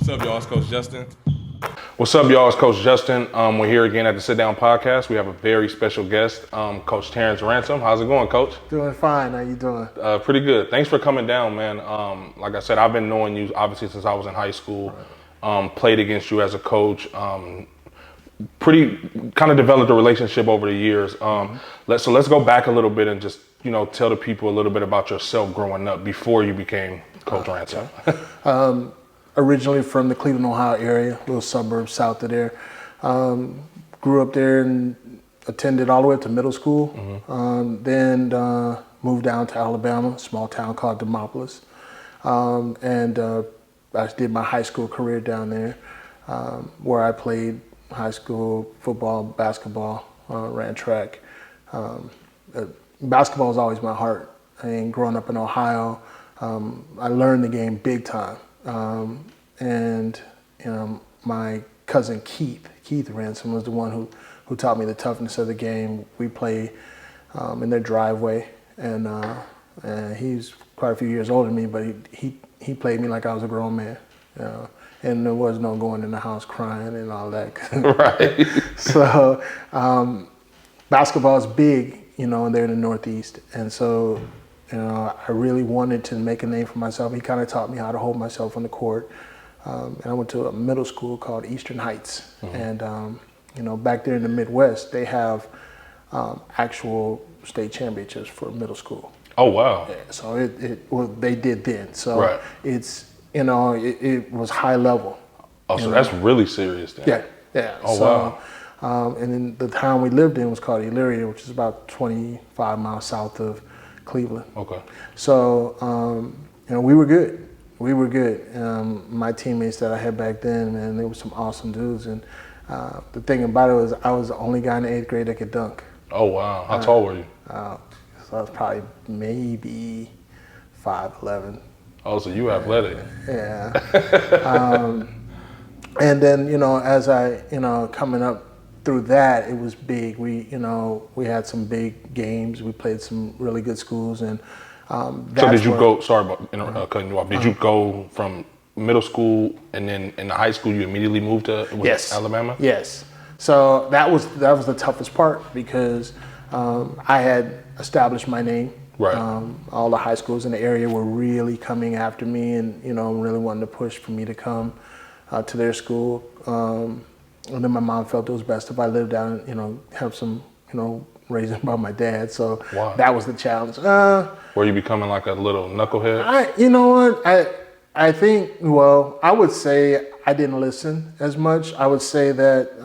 What's up, y'all? It's Coach Jus10. What's up, y'all? It's Coach Jus10. We're here again at the Sit Down Podcast. We have a very special guest, Coach Ransom. How's it going, Coach? Doing fine. How you doing? Pretty good. Thanks for coming down, man. Like I said, I've been knowing you obviously since I was in high school. Played against you as a coach. Pretty kind of developed a relationship over the years. Let's go back a little bit and just tell the people a little bit about yourself growing up before you became Coach Ransom. Originally from the Cleveland, Ohio area, a little suburb south of there. Grew up there and attended all the way up to middle school. Then moved down to Alabama, a small town called Demopolis. I did my high school career down there, where I played high school football, basketball, ran track. Basketball was always my heart. And growing up in Ohio, I learned the game big time. My cousin Keith Ransom was the one who taught me the toughness of the game. We played in their driveway, and he's quite a few years older than me, but he played me like I was a grown man. And there was no going in the house crying and all that. Right. So basketball is big, and they're in the Northeast, and so I really wanted to make a name for myself. He kind of taught me how to hold myself on the court. And I went to a middle school called Eastern Heights. And, back there in the Midwest, they have actual state championships for middle school. Oh, wow. Yeah, so they did then. So right. It's, it was high level. Oh, so that's really serious then. Yeah. Oh, so, wow. And then the town we lived in was called Elyria, which is about 25 miles south of Cleveland. Okay. So, we were good. We were good. My teammates that I had back then, man, they were some awesome dudes. And the thing about it was I was the only guy in the 8th grade that could dunk. Oh, wow. How tall were you? So I was probably maybe 5'11". Oh, so you athletic. Yeah. And then, as I, coming up through that, it was big. We had some big games. We played some really good schools, and so did you go? Sorry about cutting you off. Did you go from middle school and then in the high school you immediately moved to Alabama? Yes. So that was the toughest part because I had established my name. Right. All the high schools in the area were really coming after me, and really wanting to push for me to come to their school. And then my mom felt it was best if I lived down, have some, raising by my dad. So wow. That was the challenge. Were you becoming like a little knucklehead? I think, I would say I didn't listen as much. I would say that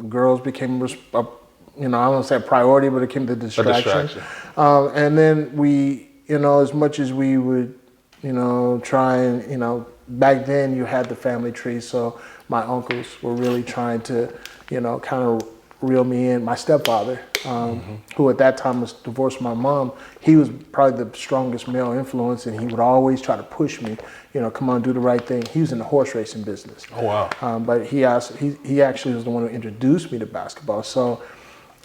girls became, I don't want to say a priority, but it became the distraction. And then we, as much as we would, try and, back then you had the family tree. So my uncles were really trying to, kind of reel me in. My stepfather, who at that time was divorced from my mom, he was probably the strongest male influence, and he would always try to push me, come on, do the right thing. He was in the horse racing business. Oh, wow. But he actually was the one who introduced me to basketball. So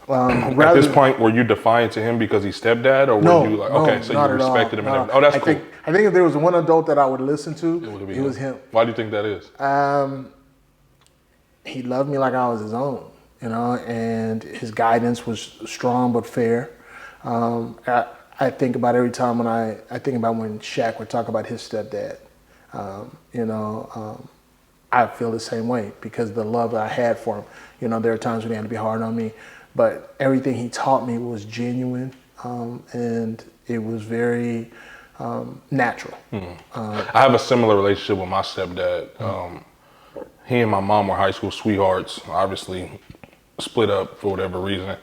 at this point, were you defiant to him because he's stepdad, or were you like, okay, so you respected him and everything? Oh, that's cool. I think if there was one adult that I would listen to, it was him. Why do you think that is? He loved me like I was his own, and his guidance was strong but fair. I think about every time when I think about when Shaq would talk about his stepdad. I feel the same way because the love that I had for him. There are times when he had to be hard on me, but everything he taught me was genuine, and it was very natural. I have a similar relationship with my stepdad. He and my mom were high school sweethearts, obviously split up for whatever reason.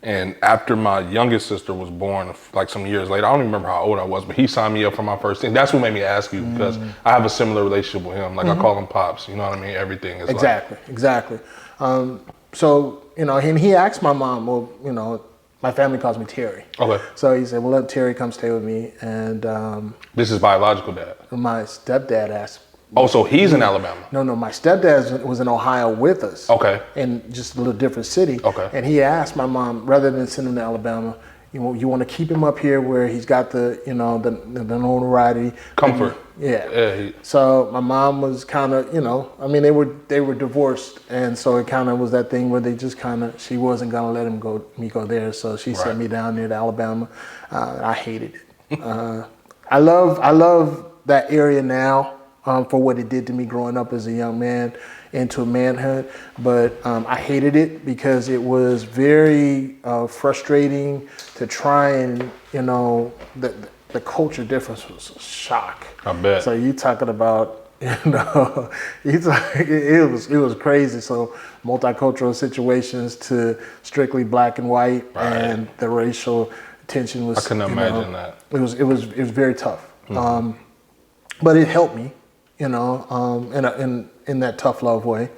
And after my youngest sister was born, like some years later, I don't even remember how old I was, but he signed me up for my first team. That's what made me ask you, because I have a similar relationship with him. Like I call him Pops, you know what I mean? Everything is Exactly. So, and he asked my mom, well, my family calls me Terry. Okay. So he said, well, let Terry come stay with me. And this is biological dad? My stepdad asked. Oh, so he's in Alabama? No, my stepdad was in Ohio with us. Okay. In just a little different city. Okay. And he asked my mom, rather than send him to Alabama, you want to keep him up here where he's got the, the notoriety. Comfort. Yeah. Yeah, So my mom was kind of, I mean, they were divorced, and so it kind of was that thing where they just she wasn't gonna let me go there, so she sent me down there to Alabama. I hated it. I love that area now for what it did to me growing up as a young man into manhood, but I hated it because it was very frustrating to try and the culture difference was a shock. I bet. So you talking about, it was crazy. So multicultural situations to strictly black and white, and the racial tension was. I couldn't imagine that. It was very tough. But it helped me, in that tough love way.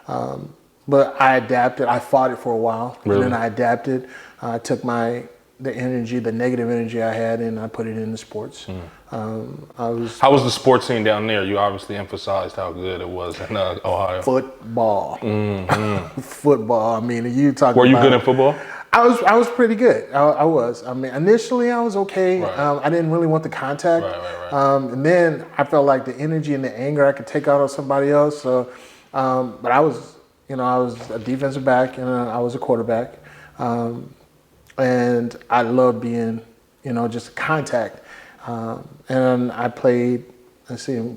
But I adapted. I fought it for a while, Really? and then I adapted. I took the negative energy I had, and I put it into sports. How was the sports scene down there? You obviously emphasized how good it was in Ohio. Football. Football. I mean, you talk. Were you good in football? I was pretty good. I was. I mean, initially I was okay. Right. I didn't really want the contact. Right. And then I felt like the energy and the anger I could take out on somebody else. So, but I was a defensive back and I was a quarterback. And I loved being, just contact. And I played,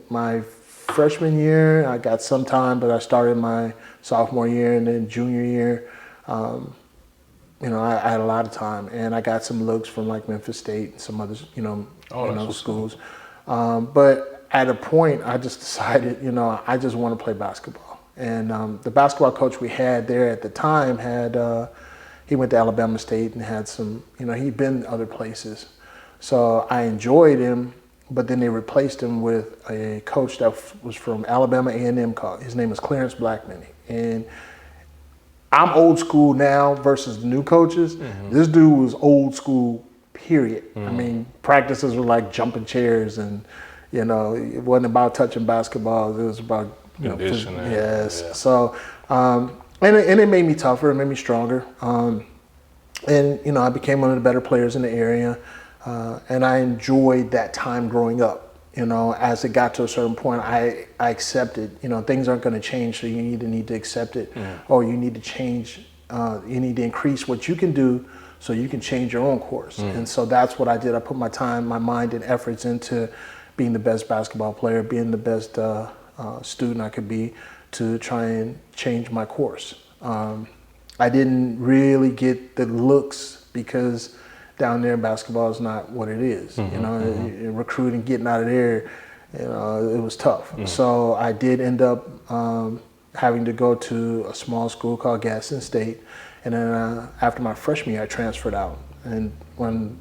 my freshman year, I got some time, but I started my sophomore year, and then junior year, I had a lot of time, and I got some looks from like Memphis State and some others, schools. But at a point, I just decided, I just want to play basketball. And the basketball coach we had there at the time he went to Alabama State and had some, he'd been other places. So I enjoyed him, but then they replaced him with a coach that was from Alabama A&M. His name is Clarence Blackman. And I'm old school now versus the new coaches. This dude was old school, period. I mean, practices were like jumping chairs, and, it wasn't about touching basketball. It was about, conditioning. Yes. Yeah. So, and it made me tougher, it made me stronger. And, I became one of the better players in the area. And I enjoyed that time growing up. As it got to a certain point, I accepted, things aren't going to change, so you need to accept it. Or you need to change, you need to increase what you can do so you can change your own course. And so that's what I did. I put my time, my mind, and efforts into being the best basketball player, being the best student I could be, to try and change my course. I didn't really get the looks because down there basketball is not what it is. Recruiting, getting out of there, it was tough. So I did end up having to go to a small school called Gaston State. And then after my freshman year, I transferred out. And when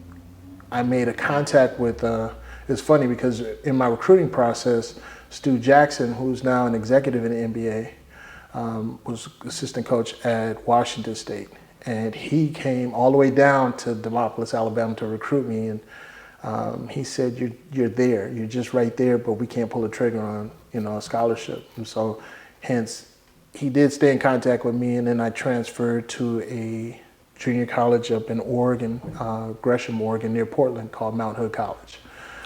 I made a contact with, it's funny because in my recruiting process, Stu Jackson, who's now an executive in the NBA, was assistant coach at Washington State. And he came all the way down to Demopolis, Alabama to recruit me. And he said, you're there, you're just right there, but we can't pull the trigger on, a scholarship. And so hence, he did stay in contact with me, and then I transferred to a junior college up in Oregon, Gresham, Oregon, near Portland, called Mount Hood College.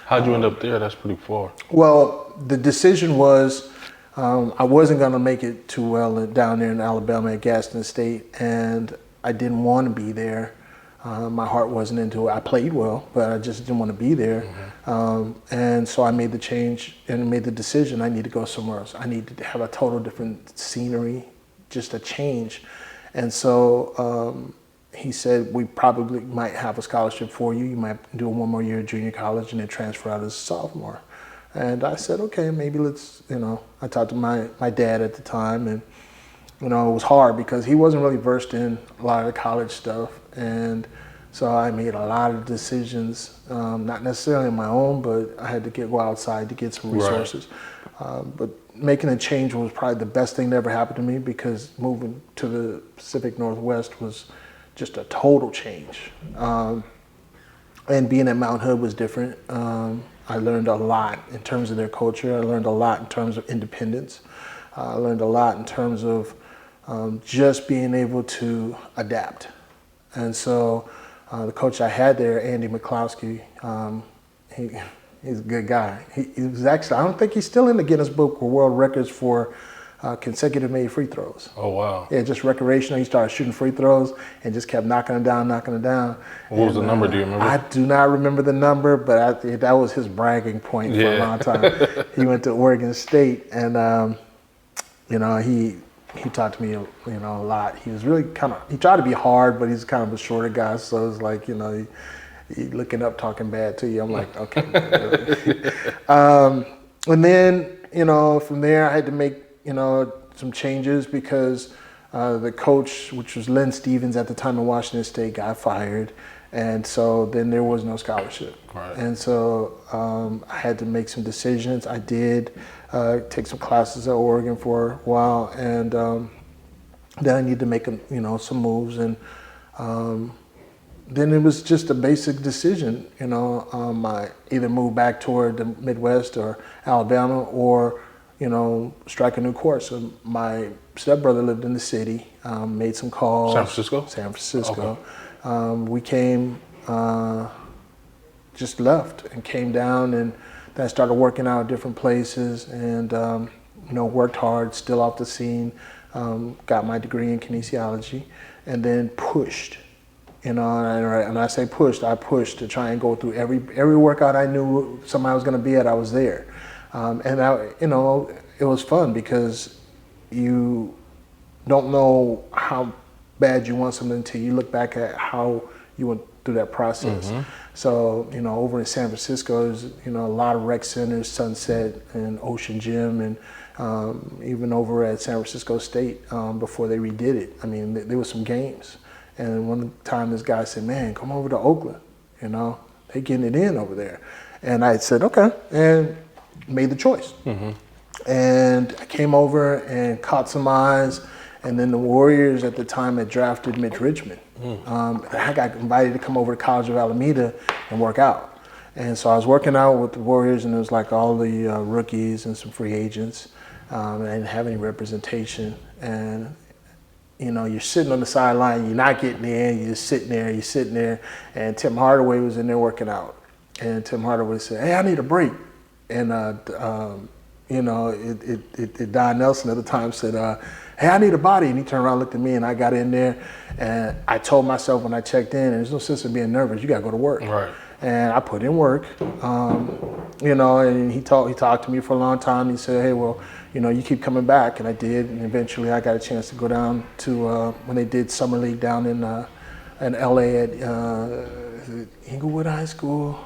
How'd you end up there? That's pretty far. Well, the decision was I wasn't going to make it too well down there in Alabama at Gaston State, and I didn't want to be there. My heart wasn't into it. I played well, but I just didn't want to be there. And so I made the change and made the decision I need to go somewhere else. I needed to have a total different scenery, just a change. And so he said, we probably might have a scholarship for you. You might do one more year at junior college and then transfer out as a sophomore. And I said, okay, maybe let's, I talked to my dad at the time, and, it was hard because he wasn't really versed in a lot of the college stuff. And so I made a lot of decisions, not necessarily on my own, but I had to go outside to get some resources. Right. But making a change was probably the best thing that ever happened to me, because moving to the Pacific Northwest was just a total change. And being at Mount Hood was different. I learned a lot in terms of their culture. I learned a lot in terms of independence. I learned a lot in terms of just being able to adapt. And so the coach I had there, Andy McCloskey, He's a good guy. He was actually, I don't think he's still in the Guinness Book of World Records for consecutive made free throws. Oh, wow. Yeah, just recreational. He started shooting free throws and just kept knocking them down. What was the number? Do you remember? I do not remember the number, but that was his bragging point for a long time. He went to Oregon State, and he talked to me, a lot. He was really he tried to be hard, but he's kind of a shorter guy, so it's like, he looking up, talking bad to you. I'm like, okay. And then, from there I had to make, some changes because the coach, which was Len Stevens at the time in Washington State, got fired. And so then there was no scholarship. Right. And so I had to make some decisions. I did take some classes at Oregon for a while, and then I needed to make some moves. And then it was just a basic decision, I either move back toward the Midwest or Alabama, or strike a new course. So my stepbrother lived in the city, made some calls. San Francisco? San Francisco. Okay. We came, just left and came down, and then I started working out at different places, and worked hard, still off the scene, got my degree in kinesiology, and then pushed. And I say pushed, I pushed to try and go through every workout I knew somebody was going to be at, I was there. It was fun because you don't know how bad you want something until you look back at how you went through that process. Mm-hmm. So, over in San Francisco, there's, a lot of rec centers, Sunset and Ocean Gym, and even over at San Francisco State before they redid it. I mean, there were some games. And one time this guy said, man, come over to Oakland, they getting it in over there. And I said, okay, and made the choice. Mm-hmm. And I came over and caught some eyes, and then the Warriors at the time had drafted Mitch Richmond. I got invited to come over to College of Alameda and work out. And so I was working out with the Warriors, and it was like all the rookies and some free agents. I didn't have any representation. And you're sitting on the sideline, you're not getting in, you're sitting there, and Tim Hardaway was in there working out. And Tim Hardaway said, hey, I need a break. And, Don Nelson at the time said, hey, I need a body. And he turned around and looked at me, and I got in there, and I told myself when I checked in, there's no sense in being nervous, you got to go to work. Right. And I put in work, and he talked to me for a long time. He said, hey, well, you keep coming back. And I did. And eventually I got a chance to go down to, when they did Summer League down in LA at Inglewood High School.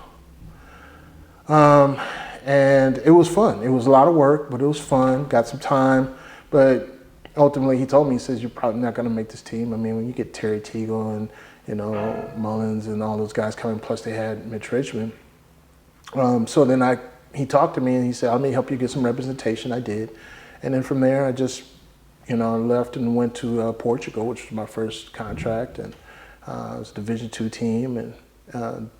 And it was fun. It was a lot of work, but it was fun. Got some time. But ultimately he told me, he says, you're probably not going to make this team. I mean, when you get Terry Teagle and, Mullins and all those guys coming, plus they had Mitch Richmond. So then he talked to me and he said, let me help you get some representation. I did. And then from there, I just, left and went to Portugal, which was my first contract. And it was a Division II team. And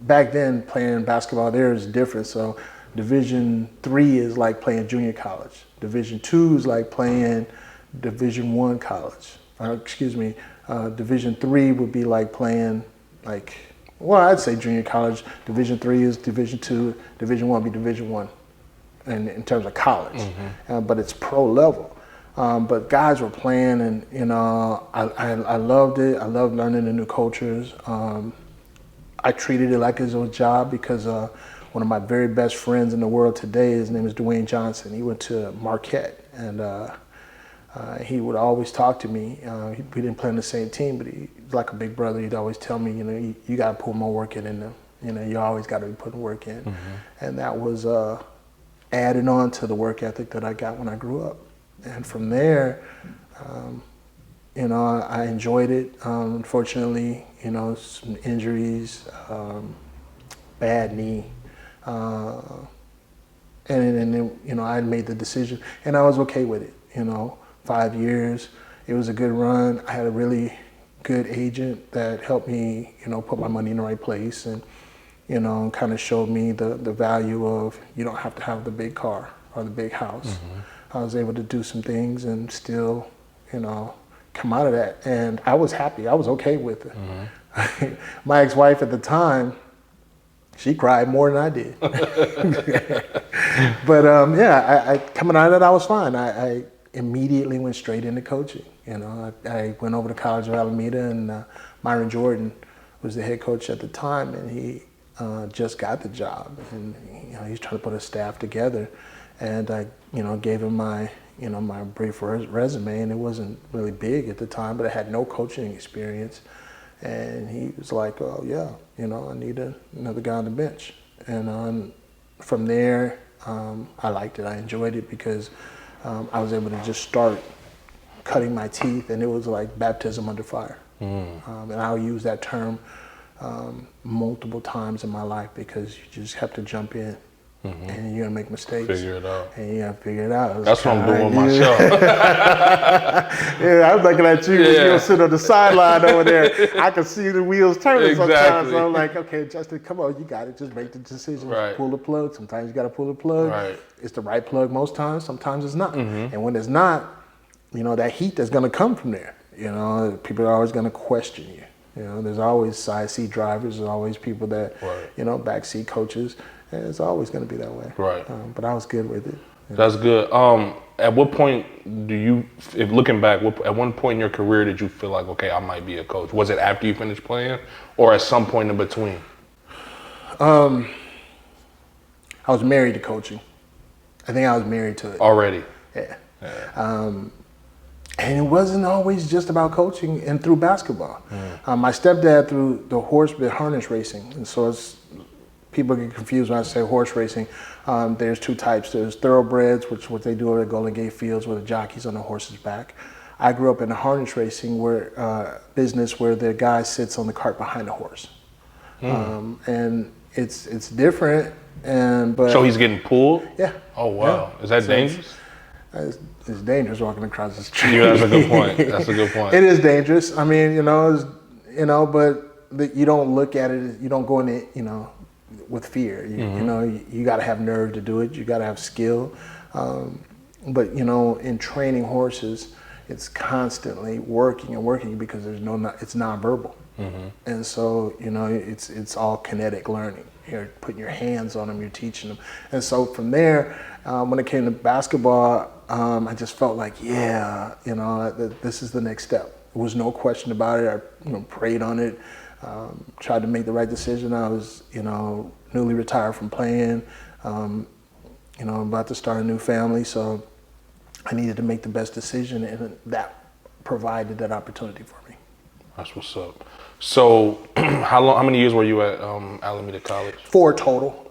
back then, playing basketball there is different. So Division III is like playing junior college. Division II is like playing Division I college. Division III would be like playing I'd say junior college. Division III is Division II. Division I would be Division I in terms of college. Mm-hmm. But it's pro level. But guys were playing, and I loved it. I loved learning the new cultures. I treated it like it was a job because one of my very best friends in the world today, his name is Dwayne Johnson. He went to Marquette, and he would always talk to me. We didn't play on the same team, but he was like a big brother. He'd always tell me, you got to put more work in them. You always got to be putting work in. Mm-hmm. And that was added on to the work ethic that I got when I grew up. And from there, I enjoyed it. Unfortunately, some injuries, bad knee. And then, I made the decision, and I was okay with it. 5 years, it was a good run. I had a really good agent that helped me, put my money in the right place, and, kind of showed me the value of you don't have to have the big car or the big house. Mm-hmm. I was able to do some things and still, come out of that, and I was happy. I was okay with it. Mm-hmm. My ex-wife at the time, She cried more than I did. But yeah, I coming out of that, I was fine. I immediately went straight into coaching. You know, I went over to College of Alameda, and Myron Jordan was the head coach at the time, and he just got the job, and you know, he's trying to put a staff together, and I, you know, gave him my, you know, my brief resume, and it wasn't really big at the time, but I had no coaching experience, and he was like, "Oh yeah, you know, I need another guy on the bench," and from there, I liked it. I enjoyed it because I was able to just start cutting my teeth, and it was like baptism under fire. And I'll use that term multiple times in my life because you just have to jump in, and you're gonna make mistakes. Figure it out. And you gotta figure it out. That's what I'm doing with myself. Yeah, I'm looking at you. Yeah. You'll sit on the sideline over there. I can see the wheels turning sometimes. Exactly. So I'm like, okay, Justin, come on, you got it. Just make the decision. Right. Pull the plug. Sometimes you gotta pull the plug. Right. It's the right plug most times. Sometimes it's not. And when it's not, you know, that heat that's gonna come from there. You know, people are always gonna question you. You know, there's always side seat drivers. There's always people that, you know, backseat coaches. And it's always going to be that way. Right. But I was good with it. That's good. At what point do you, if looking back, at one point in your career did you feel like, okay, I might be a coach? Was it after you finished playing, or at some point in between? I was married to coaching. I think I was married to it. Already? Yeah. And it wasn't always just about coaching and through basketball. My stepdad threw the harness racing, and so people get confused when I say horse racing. There's two types. There's thoroughbreds, which what they do at the Golden Gate Fields, where the jockey's on the horse's back. I grew up in the harness racing business where the guy sits on the cart behind the horse, and it's different. But so he's getting pulled? Yeah. Oh wow, is that dangerous? It's dangerous walking across the street. Yeah, that's a good point. That's a good point. It is dangerous. I mean, but you don't look at it. You don't go in it, with fear. You got to have nerve to do it. You got to have skill. But in training horses, it's constantly working and working because it's nonverbal. And so it's all kinetic learning. You're putting your hands on them. You're teaching them. And so from there, when it came to basketball, I just felt like, this is the next step. There was no question about it. I prayed on it, tried to make the right decision. I was newly retired from playing, about to start a new family, so I needed to make the best decision, and that provided that opportunity for me. That's what's up. So how many years were you at Alameda College? 4 total.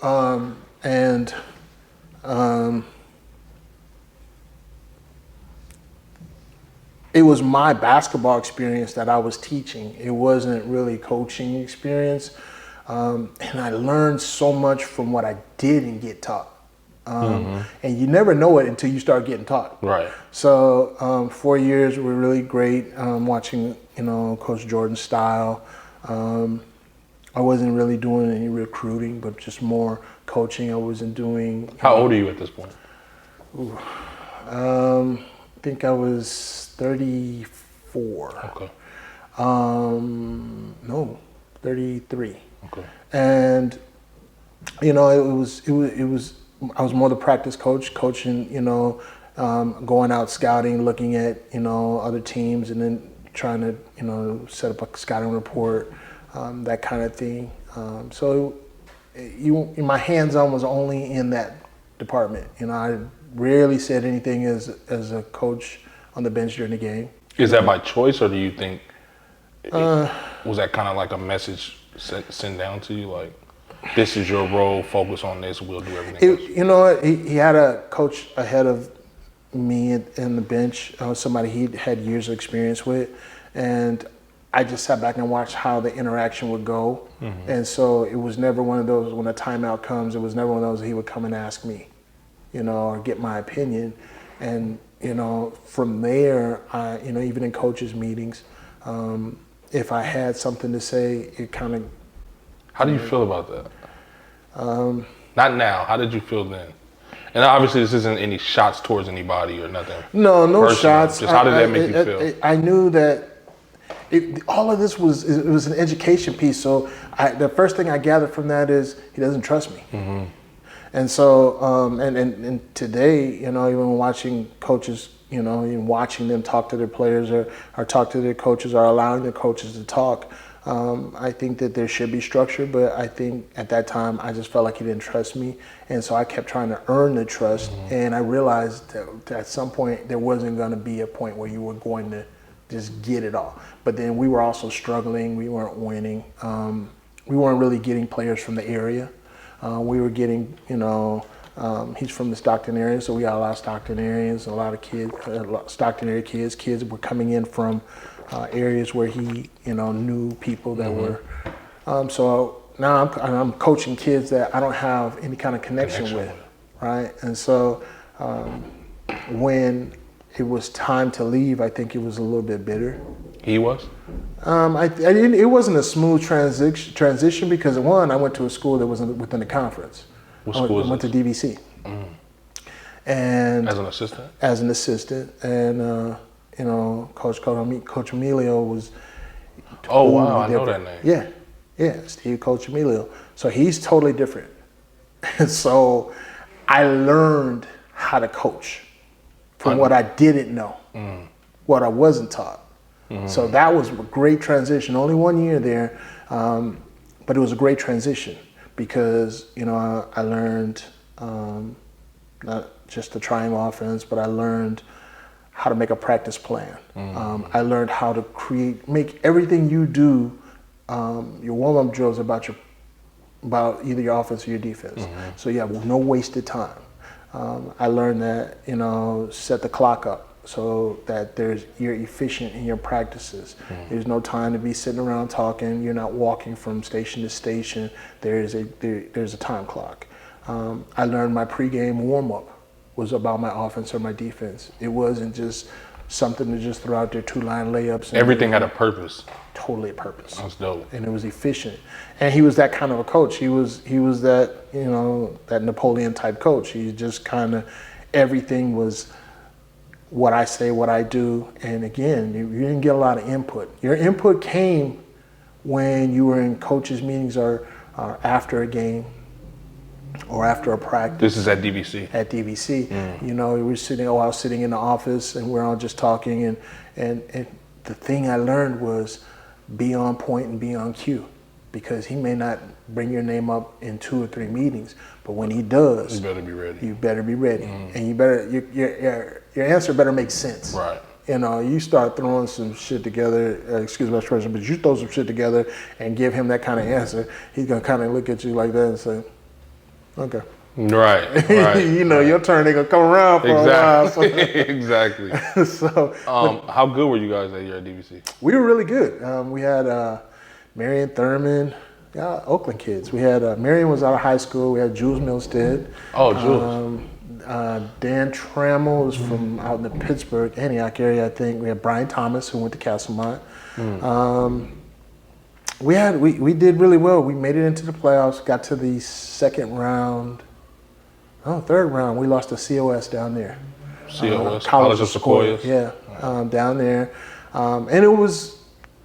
It was my basketball experience that I was teaching. It wasn't really coaching experience. And I learned so much from what I didn't get taught. And you never know it until you start getting taught. Right. So 4 years were really great. Watching, Coach Jordan's style. I wasn't really doing any recruiting, but just more coaching. I wasn't doing. How old are you at this point? I think I was 34. Okay. No, 33. Okay. And it was I was more the practice coach, coaching, going out scouting, looking at, other teams, and then trying to, set up a scouting report, that kind of thing. So my hands-on was only in that department. I rarely said anything as a coach on the bench during the game. Is that by choice, or do you think was that kind of like a message sent down to you, like, this is your role, focus on this, we'll do everything else? He had a coach ahead of me in the bench, somebody he had years of experience with, and I just sat back and watched how the interaction would go. And so it was never one of those, when a timeout comes, it was never one of those he would come and ask me, or get my opinion. And, from there, even in coaches' meetings, if I had something to say, it kind of. How do you feel about that? Not now. How did you feel then? And obviously, this isn't any shots towards anybody or nothing. No personal. shots. Just how did that make you feel? I knew that all of this was an education piece. So the first thing I gathered from that is he doesn't trust me. Mm-hmm. And so, and today, you know, even watching coaches, you know, even watching them talk to their players or talk to their coaches or allowing their coaches to talk, I think that there should be structure, but I think at that time I just felt like he didn't trust me. And so I kept trying to earn the trust. Mm-hmm. And I realized that at some point there wasn't going to be a point where you were going to just get it all. But then we were also struggling. We weren't winning. We weren't really getting players from the area. We were getting, you know, he's from the Stockton area, so we got a lot of Stockton areas, a lot of kids, Stockton area kids. Kids were coming in from areas where he, you know, knew people that mm-hmm. were. So now I'm coaching kids that I don't have any kind of connection with, right? And so when it was time to leave, I think it was a little bit bitter. He was? I didn't. It wasn't a smooth transition because one, I went to a school that wasn't within the conference. What school? I went to DVC. And as an assistant. As an assistant, and you know, Coach Emilio was. Oh wow, I know that name. Yeah, Coach Emilio. So he's totally different. And so I learned how to coach from what I didn't know, what I wasn't taught. So that was a great transition. Only 1 year there, but it was a great transition because, you know, I learned not just the triangle offense, but I learned how to make a practice plan. I learned how to make everything you do, your warm-up drills about either your offense or your defense. So you have no wasted time. I learned that, you know, set the clock up so that you're efficient in your practices. There's no time to be sitting around talking. You're not walking from station to station. There's a time clock. I learned my pregame warm-up was about my offense or my defense. It wasn't just something to just throw out there 2-line layups. Everything had a purpose. Totally a purpose. That's dope. And it was efficient. And he was that kind of a coach. He was that, you know, that Napoleon type coach. He just kind of, everything was what I say, what I do. And again, you didn't get a lot of input. Your input came when you were in coaches' meetings or after a game or after a practice. This is at DVC? At DVC. You know, I was sitting in the office and we're all just talking. And the thing I learned was be on point and be on cue, because he may not bring your name up in 2 or 3 meetings, but when he does, you better be ready. You better be ready, and you better your answer better make sense. Right. You know, you start throwing some shit together. Excuse my expression, but you throw some shit together and give him that kind of answer, he's gonna kind of look at you like that and say, "Okay." Right. You know, your turn ain't gonna come around for a while. So. Exactly. So, how good were you guys that year at DVC? We were really good. We had Marion Thurman, Oakland kids. We had Marion was out of high school. We had Jules Milstead. Oh, Jules. Dan Trammell was from out in the Pittsburgh, Antioch area, I think. We had Brian Thomas, who went to Castlemont. We did really well. We made it into the playoffs. Got to the third round. We lost to COS down there. COS, College of Sequoias. Yeah, down there, and it was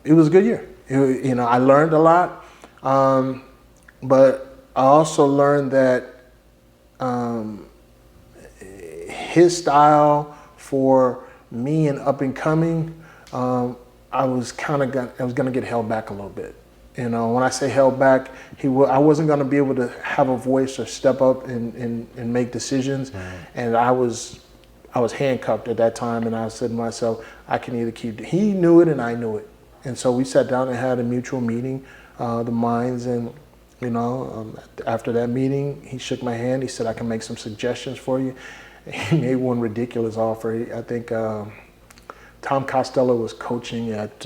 a good year. You know, I learned a lot, but I also learned that his style for me and up and coming, I was going to get held back a little bit. You know, when I say held back, I wasn't going to be able to have a voice or step up and make decisions, and I was handcuffed at that time, and I said to myself, I can either keep. He knew it, and I knew it, and so we sat down and had a mutual meeting, the minds, and you know, after that meeting, he shook my hand. He said, I can make some suggestions for you. He made one ridiculous offer. I think Tom Costello was coaching at.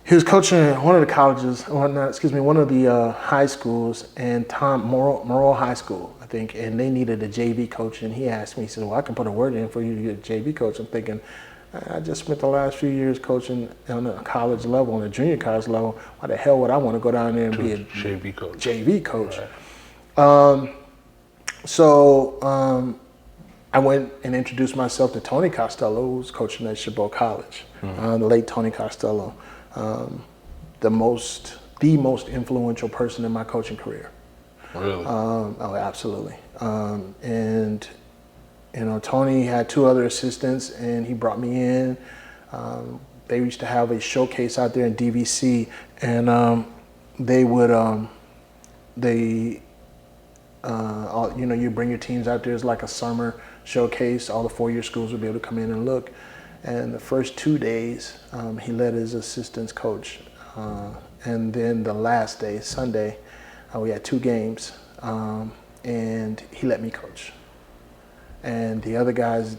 He was coaching at one of the colleges, one of the high schools, and Morrow High School, I think, and they needed a JV coach. And he asked me, he said, well, I can put a word in for you to get a JV coach. I'm thinking, I just spent the last few years coaching on a college level, on a junior college level. Why the hell would I want to go down there and be a JV coach? Right. I went and introduced myself to Tony Costello, who was coaching at Chabot College, the late Tony Costello, the most influential person in my coaching career. Really? Oh, absolutely. And Tony had 2 other assistants, and he brought me in. They used to have a showcase out there in DVC, and they would you bring your teams out there. It's like a summer showcase. All the 4-year schools would be able to come in and look. And the first 2 days, he let his assistants coach. And then the last day, Sunday, we had 2 games, and he let me coach. And the other guys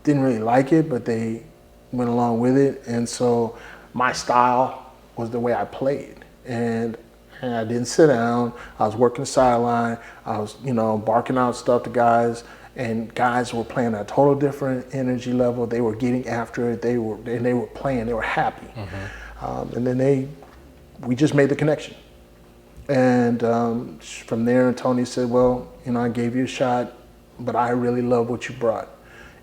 didn't really like it, but they went along with it. And so my style was the way I played. And I didn't sit down. I was working the sideline. I was, barking out stuff to guys. And guys were playing at a total different energy level. They were getting after it. They were playing. They were happy. And then we just made the connection. And from there, Tony said, well, I gave you a shot, but I really love what you brought.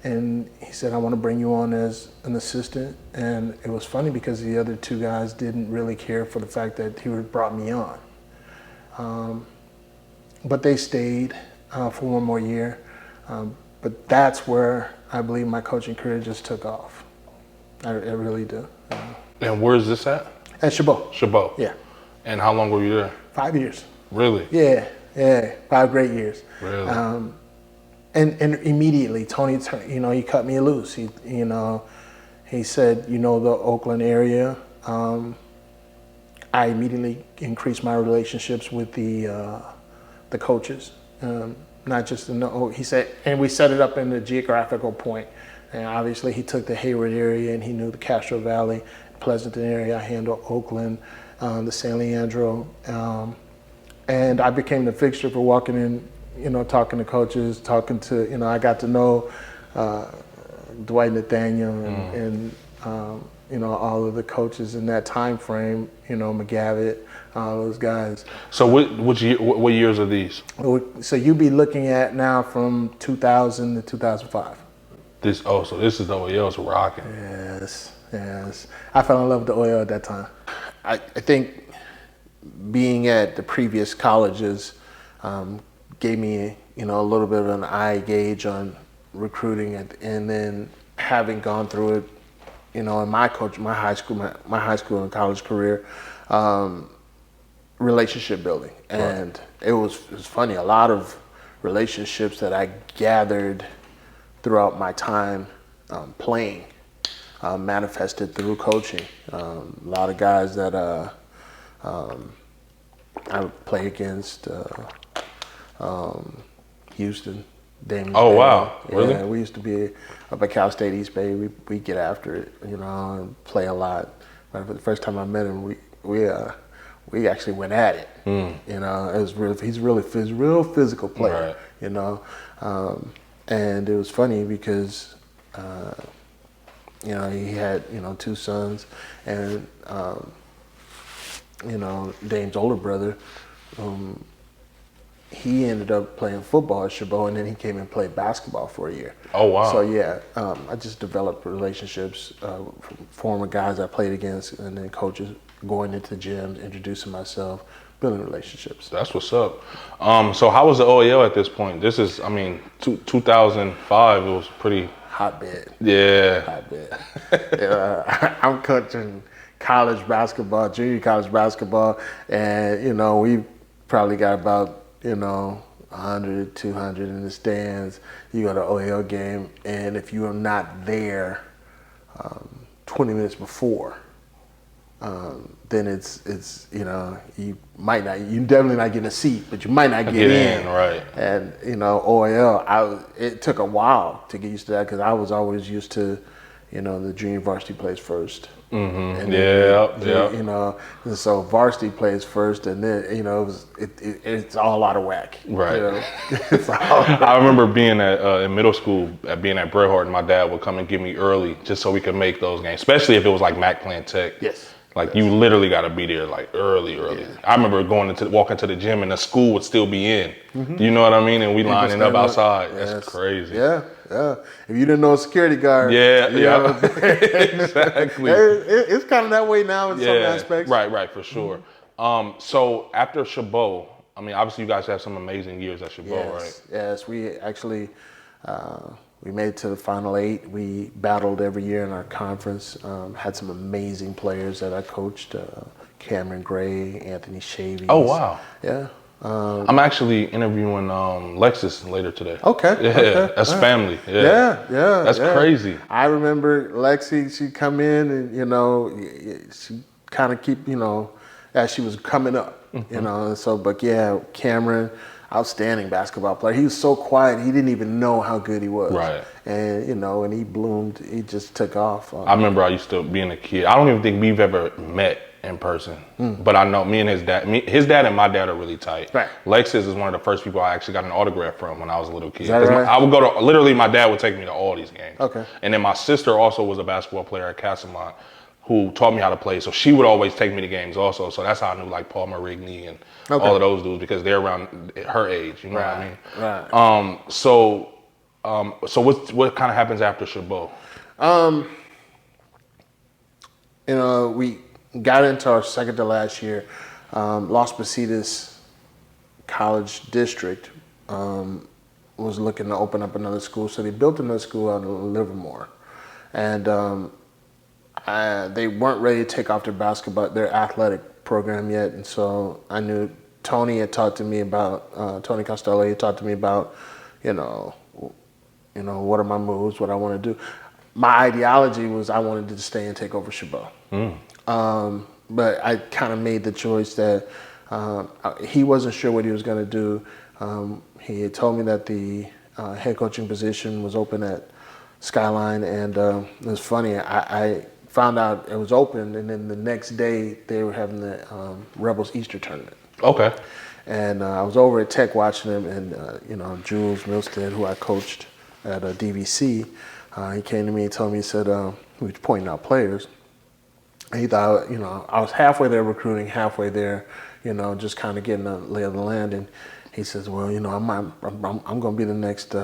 And he said, I want to bring you on as an assistant. And it was funny because the other 2 guys didn't really care for the fact that he brought me on. But they stayed for 1 more year. But that's where I believe my coaching career just took off. I really do. And where is this at? At Chabot. Chabot. Yeah. And how long were you there? 5 years. Really? Yeah. 5 great years. Really? And immediately Tony, he cut me loose. He said, the Oakland area. I immediately increased my relationships with the coaches, not just he said, and we set it up in the geographical point. And obviously he took the Hayward area, and he knew the Castro Valley, Pleasanton area. I handled Oakland, the San Leandro, and I became the fixture for walking in. Talking to coaches, I got to know Dwight Nathaniel and all of the coaches in that time frame, McGavitt, all those guys. So what years are these? So you'd be looking at now from 2000 to 2005. So this is the OEL's rocking. Yes. I fell in love with the OEL at that time. I think being at the previous colleges, gave me, a little bit of an eye gauge on recruiting, and then having gone through it, in my high school and college career, relationship building, and it was funny. A lot of relationships that I gathered throughout my time playing manifested through coaching. A lot of guys that I would play against. Houston, Damon. Oh, wow. Really? Yeah, we used to be up at Cal State East Bay. We get after it, and play a lot. But the first time I met him, we actually went at it. It was he's a real physical player. Right. And it was funny because he had 2 sons, and Dame's older brother. He ended up playing football at Chabot, and then he came and played basketball for a year. Oh, wow. So, yeah, I just developed relationships from former guys I played against, and then coaches, going into gyms, introducing myself, building relationships. That's what's up. So how was the OEL at this point? This is, 2005, it was pretty... Hotbed. Yeah. Hotbed. I'm coaching college basketball, junior college basketball, and, we probably got about 100, 200 in the stands. You go to OEL game, and if you are not there 20 minutes before, then it's you definitely not getting a seat, but you might not get in. Right. And OEL, it took a while to get used to that, because I was always used to the junior varsity plays first. Mm-hmm. And and so varsity plays first, and then it's all out of whack. Right. I remember being in middle school, being at Bret Hart, and my dad would come and get me early just so we could make those games, especially if it was like Mack playing Tech. Yes. Like you literally got to be there like early. Yeah. I remember walking to the gym and the school would still be in. You know what I mean? And we lining up outside. Yes. That's crazy. Yeah. If you didn't know a security guard, Exactly. It's kind of that way now in some aspects. Right, for sure. So after Chabot, I mean, obviously you guys have some amazing years at Chabot, right? Yes, we actually we made it to the Final 8. We battled every year in our conference. Had some amazing players that I coached: Cameron Gray, Anthony Shavies. Oh wow! Yeah. I'm actually interviewing Lexus later today. Okay. That's family. Yeah. That's crazy. I remember Lexi. She'd come in and she kind of keep as she was coming up. So but Cameron, outstanding basketball player. He was so quiet, he didn't even know how good he was. Right. And and he bloomed. He just took off. I remember I used to being a kid. I don't even think we've ever met in person, but I know me and his dad and my dad are really tight. Right. Lexus is one of the first people I actually got an autograph from when I was a little kid. Is that right? I would go to literally my dad would take me to all these games. Okay. And then my sister also was a basketball player at Castlemont, who taught me how to play. So she would always take me to games also. So that's how I knew like Paul Marigney and all of those dudes because they're around her age. You know what I mean? Right. So what kind of happens after Chabot? We got into our second to last year. Las Positas College District was looking to open up another school, so they built another school out in Livermore, and they weren't ready to take off their athletic program yet. And so I knew Tony had talked to me about Tony Costello. He talked to me about what are my moves, what I want to do. My ideology was I wanted to stay and take over Chabot. But I kind of made the choice that he wasn't sure what he was going to do. He had told me that the head coaching position was open at Skyline, and it was funny. I found out it was open, and then the next day they were having the Rebels Easter tournament. Okay. And I was over at Tech watching them, and Jules Milstead, who I coached at DVC, he came to me and told me, he said, he was pointing out players. And he thought, I was halfway there recruiting, halfway there, just kind of getting the lay of the land. And he says, well, I'm going to be the next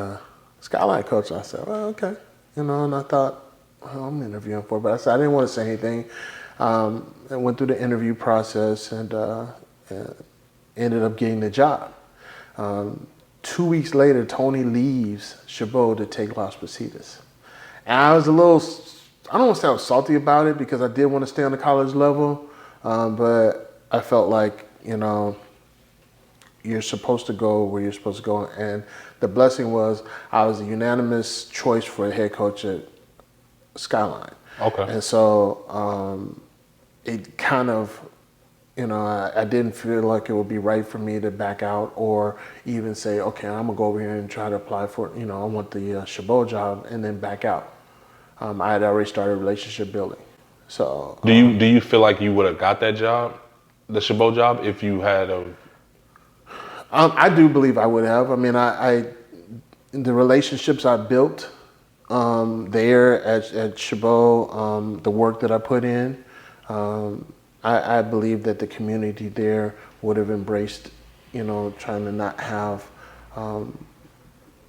Skyline coach. I said, well, okay. And I thought, well, I'm interviewing for it. But I said, I didn't want to say anything. I went through the interview process and ended up getting the job. 2 weeks later, Tony leaves Chabot to take Las Positas. And I was a little, I don't want to say I was salty about it because I did want to stay on the college level, but I felt like, you're supposed to go where you're supposed to go. And the blessing was I was a unanimous choice for a head coach at Skyline. Okay. And so it kind of, I didn't feel like it would be right for me to back out or even say, okay, I'm going to go over here and try to apply for, I want the Chabot job and then back out. I had already started relationship building. So do you feel like you would have got that job, the Chabot job, if you had a? I do believe I would have. I mean, the relationships I built there at Chabot, the work that I put in, I believe that the community there would have embraced, trying to not have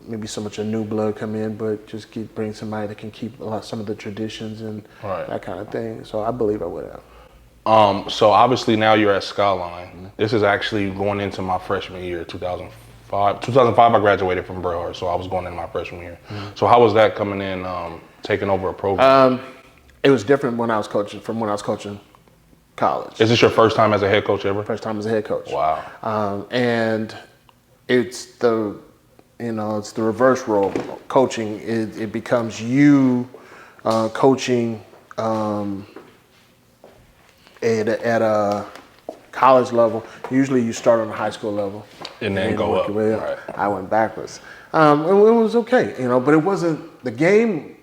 maybe so much a new blood come in, but just bring somebody that can keep some of the traditions and that kind of thing. So I believe I would have. So obviously now you're at Skyline. Mm-hmm. This is actually going into my freshman year, 2005. 2005 I graduated from Brevard, so I was going into my freshman year. Mm-hmm. So how was that coming in, taking over a program? It was different when I was coaching college. Is this your first time as a head coach ever? First time as a head coach. Wow. And it's the reverse role. Coaching, it becomes you coaching at a college level. Usually you start on the high school level. And then go up. Right. I went backwards. And it was okay, but it wasn't the game.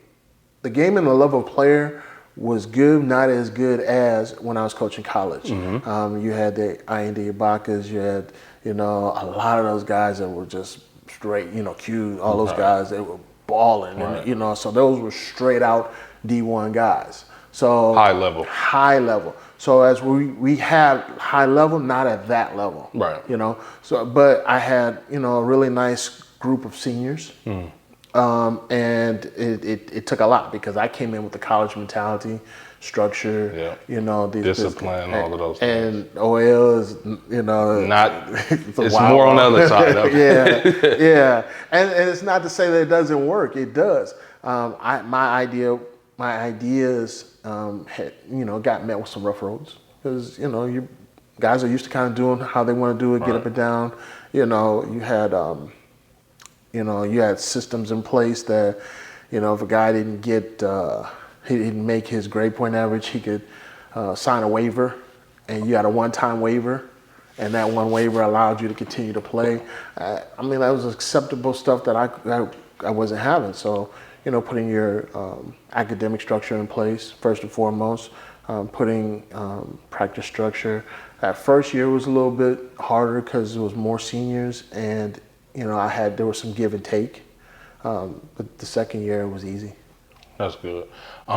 The game and the level of player was good, not as good as when I was coaching college. Mm-hmm. You had the I&D Ibakas, you had, a lot of those guys that were just straight, Q, all those guys that were balling, and, so those were straight out D1 guys. So high level. So as we had high level, not at that level. Right. You know. So, but I had, you know, a really nice group of seniors. And it took a lot because I came in with the college mentality, structure, you know, discipline, all of those things. And OL is, you know, it's more on the other side of it. Yeah. And it's not to say that it doesn't work. It does. My ideas, you know, got met with some rough roads because, you know, you guys are used to kind of doing how they want to do it, get up and down. You know, you had systems in place that, you know, if a guy didn't get, he didn't make his grade point average, he could sign a waiver, and you had a one-time waiver, and that one waiver allowed you to continue to play. I mean, that was acceptable stuff that I wasn't having. So, you know, putting your academic structure in place, first and foremost, putting practice structure. That first year was a little bit harder because it was more seniors, and you know, there was some give and take, but the second year was easy. That's good.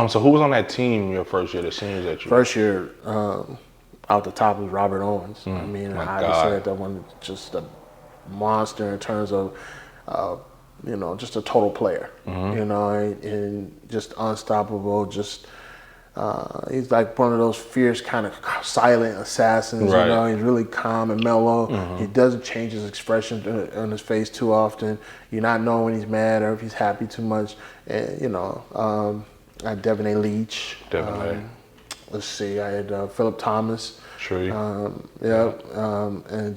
So who was on that team your first year, the seniors that you? First year, out the top was Robert Owens. I mean, I said that one just a monster in terms of, you know, just a total player. You know, and just unstoppable. Just he's like one of those fierce kind of silent assassins. You know, he's really calm and mellow. He doesn't change his expression on his face too often. You're not knowing when he's mad or if he's happy too much. And, you know, I had Devin A. Leach. Let's see, I had Philip Thomas. And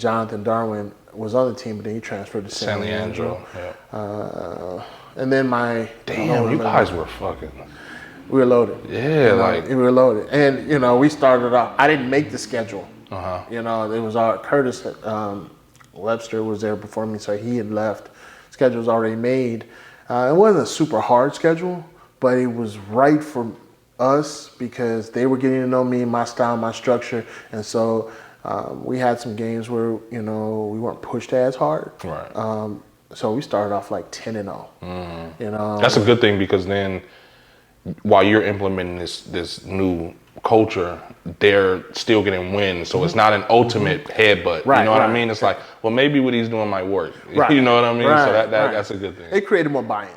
Jonathan Darwin was on the team, but then he transferred to San Leandro. And then you guys were fucking. We were loaded. Yeah, we were loaded. And, you know, we started off, I didn't make the schedule. You know, it was Curtis Webster was there before me, so he had left. Schedule was already made. It wasn't a super hard schedule, but it was right for us because they were getting to know me, my style, my structure. And so we had some games where, you know, we weren't pushed as hard. So we started off like 10-0. You know, that's a good thing because then, while you're implementing this new culture, they're still getting wins. So it's not an ultimate headbutt. You know what I mean? It's like, well, maybe what he's doing might work. You know what I mean? So that's a good thing. It created more buy-in.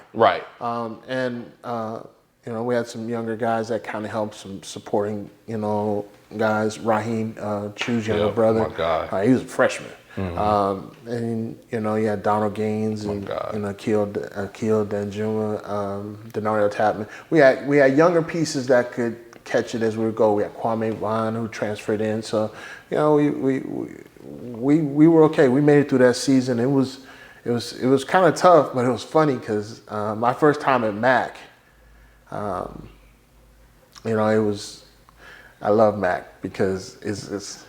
You know, we had some younger guys that kind of helped, some supporting, you know, guys. Raheem Chu's younger brother. My God. He was a freshman. And, you know, you had Donald Gaines and Akil Danjuma, Denario Tapman. We had younger pieces that could catch it as we would go. We had Kwame Vaughn who transferred in. So, you know, we were okay. We made it through that season. It was kind of tough, but it was funny because my first time at Mack, you know, I love Mack because it's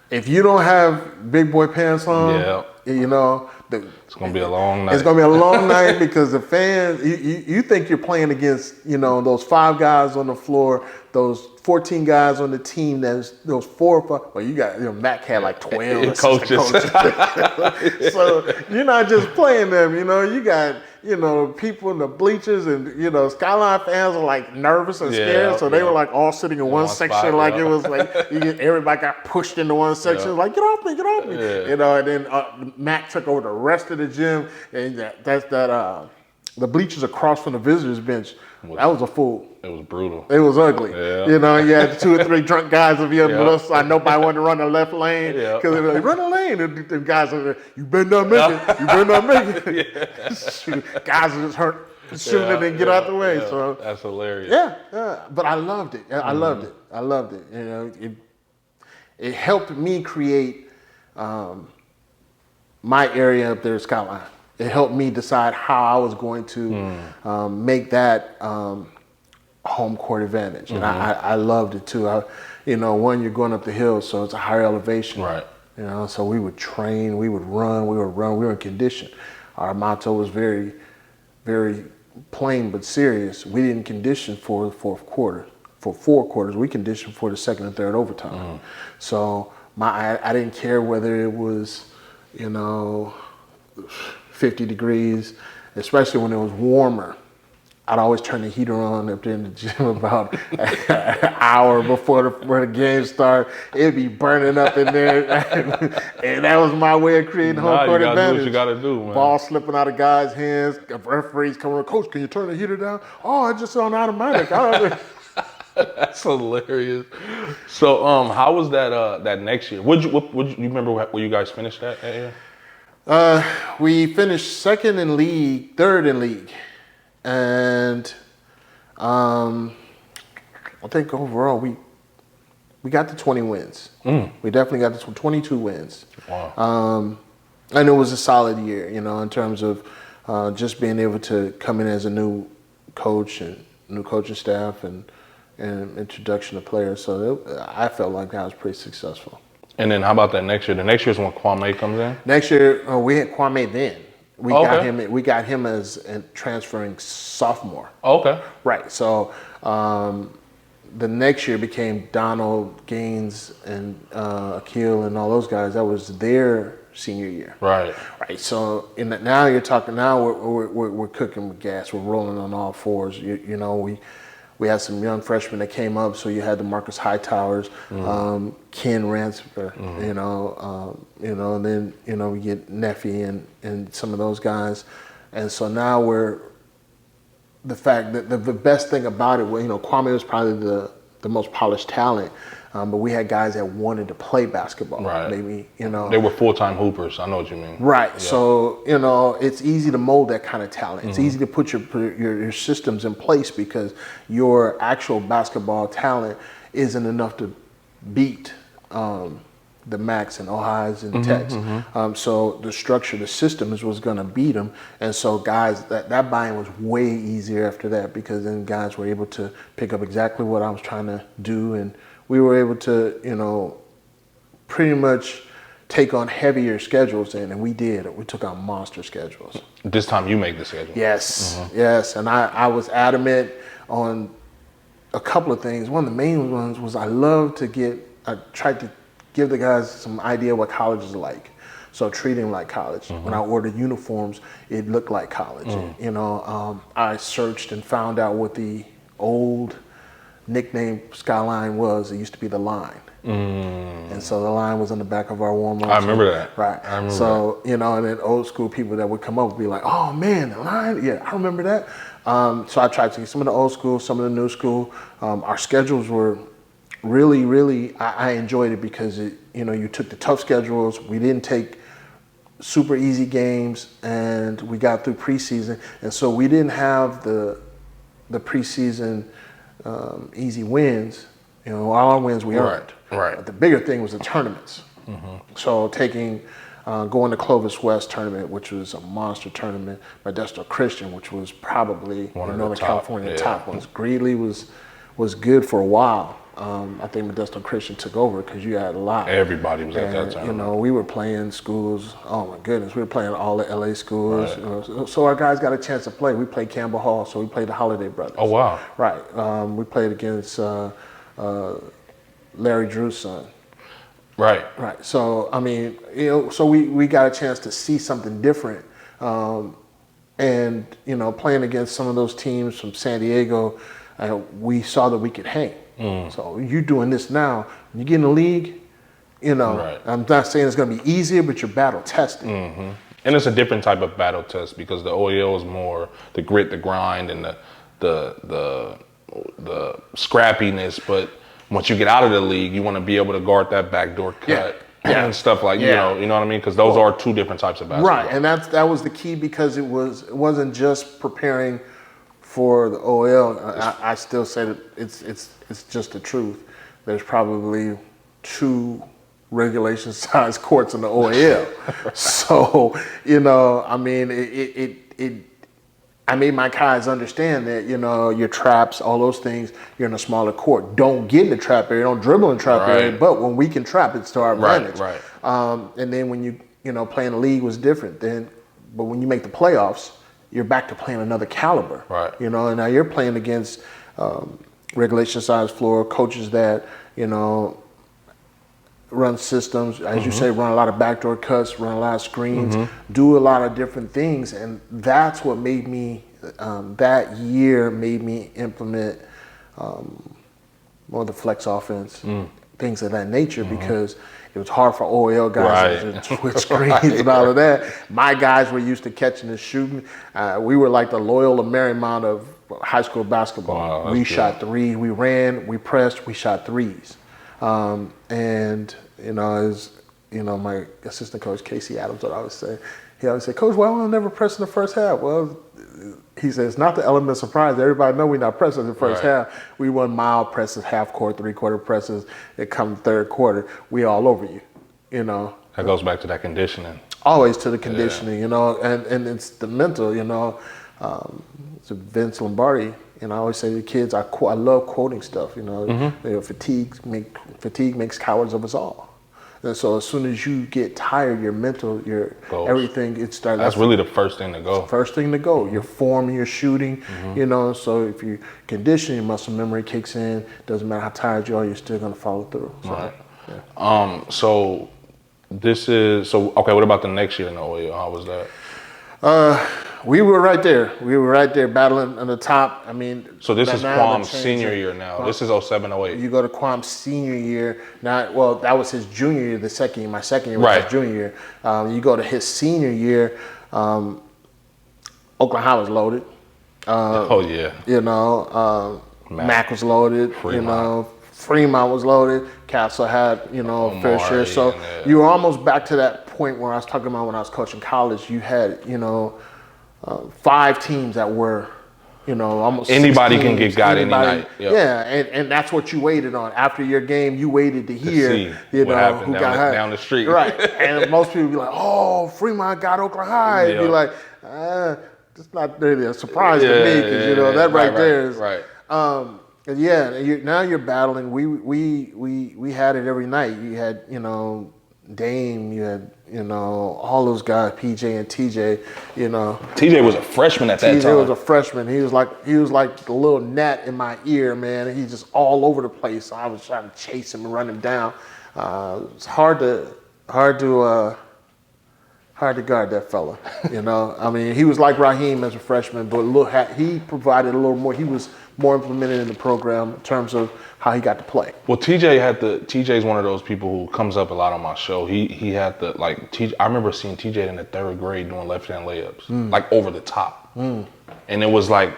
if you don't have big boy pants on, you know, it's gonna be a long night. It's gonna be a long night because the fans, you think you're playing against, you know, those 5 guys on the floor, those 14 guys on the team. Those 4 or 5. Well, you got, you know, Mack had like 12 coaches. So you're not just playing them. You know, you got, you know, people in the bleachers, and, you know, Skyline fans are like nervous and scared. So they were like all sitting in one section, spot, like it was like everybody got pushed into one section. Like, get off me, get off me. You know, and then Mack took over the rest of the gym, and the bleachers across from the visitors bench. That was a fool. It was brutal. It was ugly. You know, you had 2 or 3 drunk guys on the other side. Nobody wanted to run the left lane because they were like, run the lane. And the guys are like, you better not make it. You better not make it. Guys are just hurt, shooting it and get out the way. So that's hilarious. But I loved it. I loved it. I loved it. You know, it helped me create my area up there at Skyline. It helped me decide how I was going to make that home court advantage. And I loved it too. You know, one, you're going up the hill, so it's a higher elevation. You know, so we would train, we would run, we were in condition. Our motto was very, very plain but serious. We didn't condition for the fourth quarter. For 4 quarters, we conditioned for the second and third overtime. So I didn't care whether it was, you know, 50 degrees, especially when it was warmer. I'd always turn the heater on up there in the gym about an hour before the game started. It'd be burning up in there, and that was my way of creating home court you gotta advantage. do what you gotta do, man. Ball slipping out of guys' hands. Referees coming, Coach, can you turn the heater down? Oh, I just on automatic. That's hilarious. So, how was that next year? You remember where you guys finished that year? We finished second in league, third in league, and I think overall we got to 20 wins. We definitely got to 22 wins. Wow. And it was a solid year, in terms of just being able to come in as a new coach and new coaching staff and introduction of players. So I felt like I was pretty successful. And then how about that next year? The next year is when Kwame comes in? Next year, we had Kwame then. We got him as a transferring sophomore. Okay. Right. So the next year became Donald, Gaines, and Akil and all those guys. That was their senior year. Right. Right. So now you're talking. Now we're cooking with gas. We're rolling on all fours. We had some young freshmen that came up. So you had the Marcus Hightowers, Ken Ransom, and then we get Neffy and some of those guys, and so now the fact that the best thing about it, Kwame was probably the most polished talent, but we had guys that wanted to play basketball. Right. Maybe they were full-time hoopers. I know what you mean. Right. Yeah. So it's easy to mold that kind of talent. It's easy to put your systems in place because your actual basketball talent isn't enough to beat the Macks and Ohios and Techs. So the structure, the system is what's going to beat them. And so guys, that buy-in was way easier after that because then guys were able to pick up exactly what I was trying to do. And we were able to, pretty much take on heavier schedules and we did. We took on monster schedules. This time you make the schedule. Yes, yes. And I was adamant on a couple of things. One of the main ones was I tried to give the guys some idea what college is like. So treat them like college. When I ordered uniforms, it looked like college. I searched and found out what the old nickname Skyline was. It used to be the line. And so the line was on the back of our warm-ups. I remember that. Right. I remember so, and then old school people that would come up would be like, oh man, the line, yeah, I remember that. So I tried to get some of the old school, some of the new school. Our schedules were really, really, I enjoyed it because you took the tough schedules. We didn't take super easy games and we got through preseason. And so we didn't have the preseason easy wins. All our wins we earned. Right. But the bigger thing was the tournaments. So going to Clovis West tournament, which was a monster tournament, Modesto Christian, which was probably in Northern California top ones. Greeley was good for a while. I think Modesto Christian took over because you had a lot. Everybody was at that time. We were playing schools. Oh my goodness, we were playing all the LA schools. Right. So our guys got a chance to play. We played Campbell Hall, so we played the Holiday Brothers. Oh wow! Right. We played against Larry Drew's son. Right. Right. So so we got a chance to see something different, and playing against some of those teams from San Diego, we saw that we could hang. So you're doing this now. When you get in the league, Right. I'm not saying it's going to be easier, but you're battle tested. And it's a different type of battle test because the OEL is more the grit, the grind, and the scrappiness. But once you get out of the league, you want to be able to guard that backdoor cut and stuff like you know what I mean? Because those are two different types of basketball. Right, and that was the key because it wasn't just preparing for the OEL. I still say that it's just the truth. There's probably 2 regulation-sized courts in the OEL. So I made my guys understand that, your traps, all those things, you're in a smaller court. Don't get in the trap area, don't dribble in the trap area, but when we can trap, it's to our advantage. Right. And then when you playing the league was different. But when you make the playoffs, you're back to playing another caliber. Right. And now you're playing against regulation-sized floor coaches that, run systems, as you say, run a lot of backdoor cuts, run a lot of screens, do a lot of different things. And that's what made me that year made me implement more of the flex offense, things of that nature, because it was hard for OEL guys to switch screens and all of that. My guys were used to catching and shooting. We were like the Loyola Marymount of high school basketball. Wow, we shot threes, we ran, we pressed, we shot threes. And as my assistant coach Casey Adams would always say, he always said, "Coach, why don't I never press in the first half?" Well, he says, it's not the element of surprise. Everybody know we're not pressing in the first half. We run mild presses, half court, 3/4 presses. It comes third quarter, we all over you. That goes back to that conditioning. Always to the conditioning, and it's the mental. It's Vince Lombardi. I always say to the kids, I love quoting stuff. Fatigue makes cowards of us all. And so as soon as you get tired, your mental, your everything, it starts. That's really the first thing to go. First thing to go. Your form, your shooting, So if you condition, your muscle memory kicks in. Doesn't matter how tired you are, you're still going to follow through. So, right. Yeah. Okay. What about the next year in the OEL? How was that? We were right there. We were right there battling on the top. So this is Quam's senior year now. This is 07, 08. You go to Quam's senior year. That was his junior year, my second year was his junior year. You go to his senior year, Oakland High was loaded. Mack was loaded. Fremont was loaded. Castle had, fair share. So you were almost back to that point where I was talking about when I was coaching college. You had, 5 teams that were, almost anybody 16 can get got any night. Yep. Yeah, and that's what you waited on. After your game, you waited to hear, what happened down the street. Right, and most people be like, "Oh, Fremont got Oakland High." Yep. Be like, it's not really a surprise to me, because that right there is right. Now you're battling. We had it every night. You had Dame. You had all those guys, PJ and TJ. TJ was a freshman at that time. TJ was a freshman. He was like the little gnat in my ear, man. And he's just all over the place. I was trying to chase him and run him down. It's hard to guard that fella. He was like Raheem as a freshman, but he provided a little more. He was more implemented in the program in terms of how he got to play. Well, TJ's one of those people who comes up a lot on my show. He had I remember seeing TJ in the 3rd grade doing left-hand layups, like over the top. And it was like,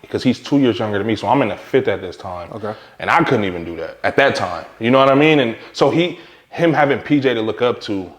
because he's 2 years younger than me, so I'm in the 5th at this time. Okay. And I couldn't even do that at that time. You know what I mean? And so him having PJ to look up to,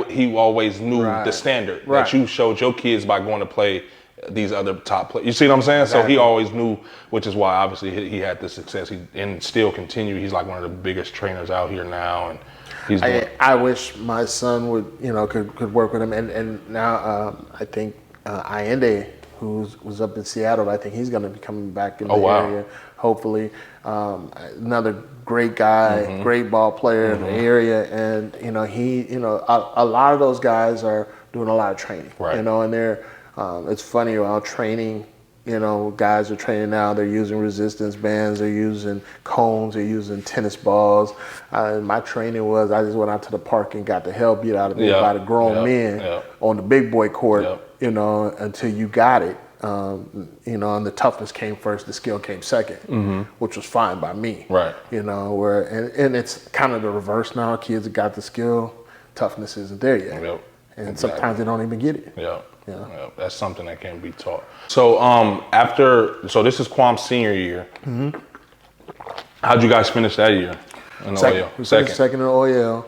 he always knew the standard that you showed your kids by going to play these other top players. You see what I'm saying? Exactly. So he always knew, which is why obviously he had the success. And still continue. He's like one of the biggest trainers out here now, and he's. I wish my son would could work with him, and now I think Allende, who was up in Seattle, I think he's going to be coming back in the area. Hopefully, another great guy, great ball player in the area, and a lot of those guys are doing a lot of training, and they're. It's funny around training, guys are training now, they're using resistance bands, they're using cones, they're using tennis balls. My training was, I just went out to the park and got the hell beat out of me by the grown men on the big boy court, until you got it. And the toughness came first, the skill came second, which was fine by me. Right. And it's kind of the reverse now. Kids have got the skill, toughness isn't there yet. Yep. And sometimes they don't even get it. Yeah. Yeah, that's something that can be taught. So this is Quam's senior year. How'd you guys finish that year in the OEL? We finished second in the OEL.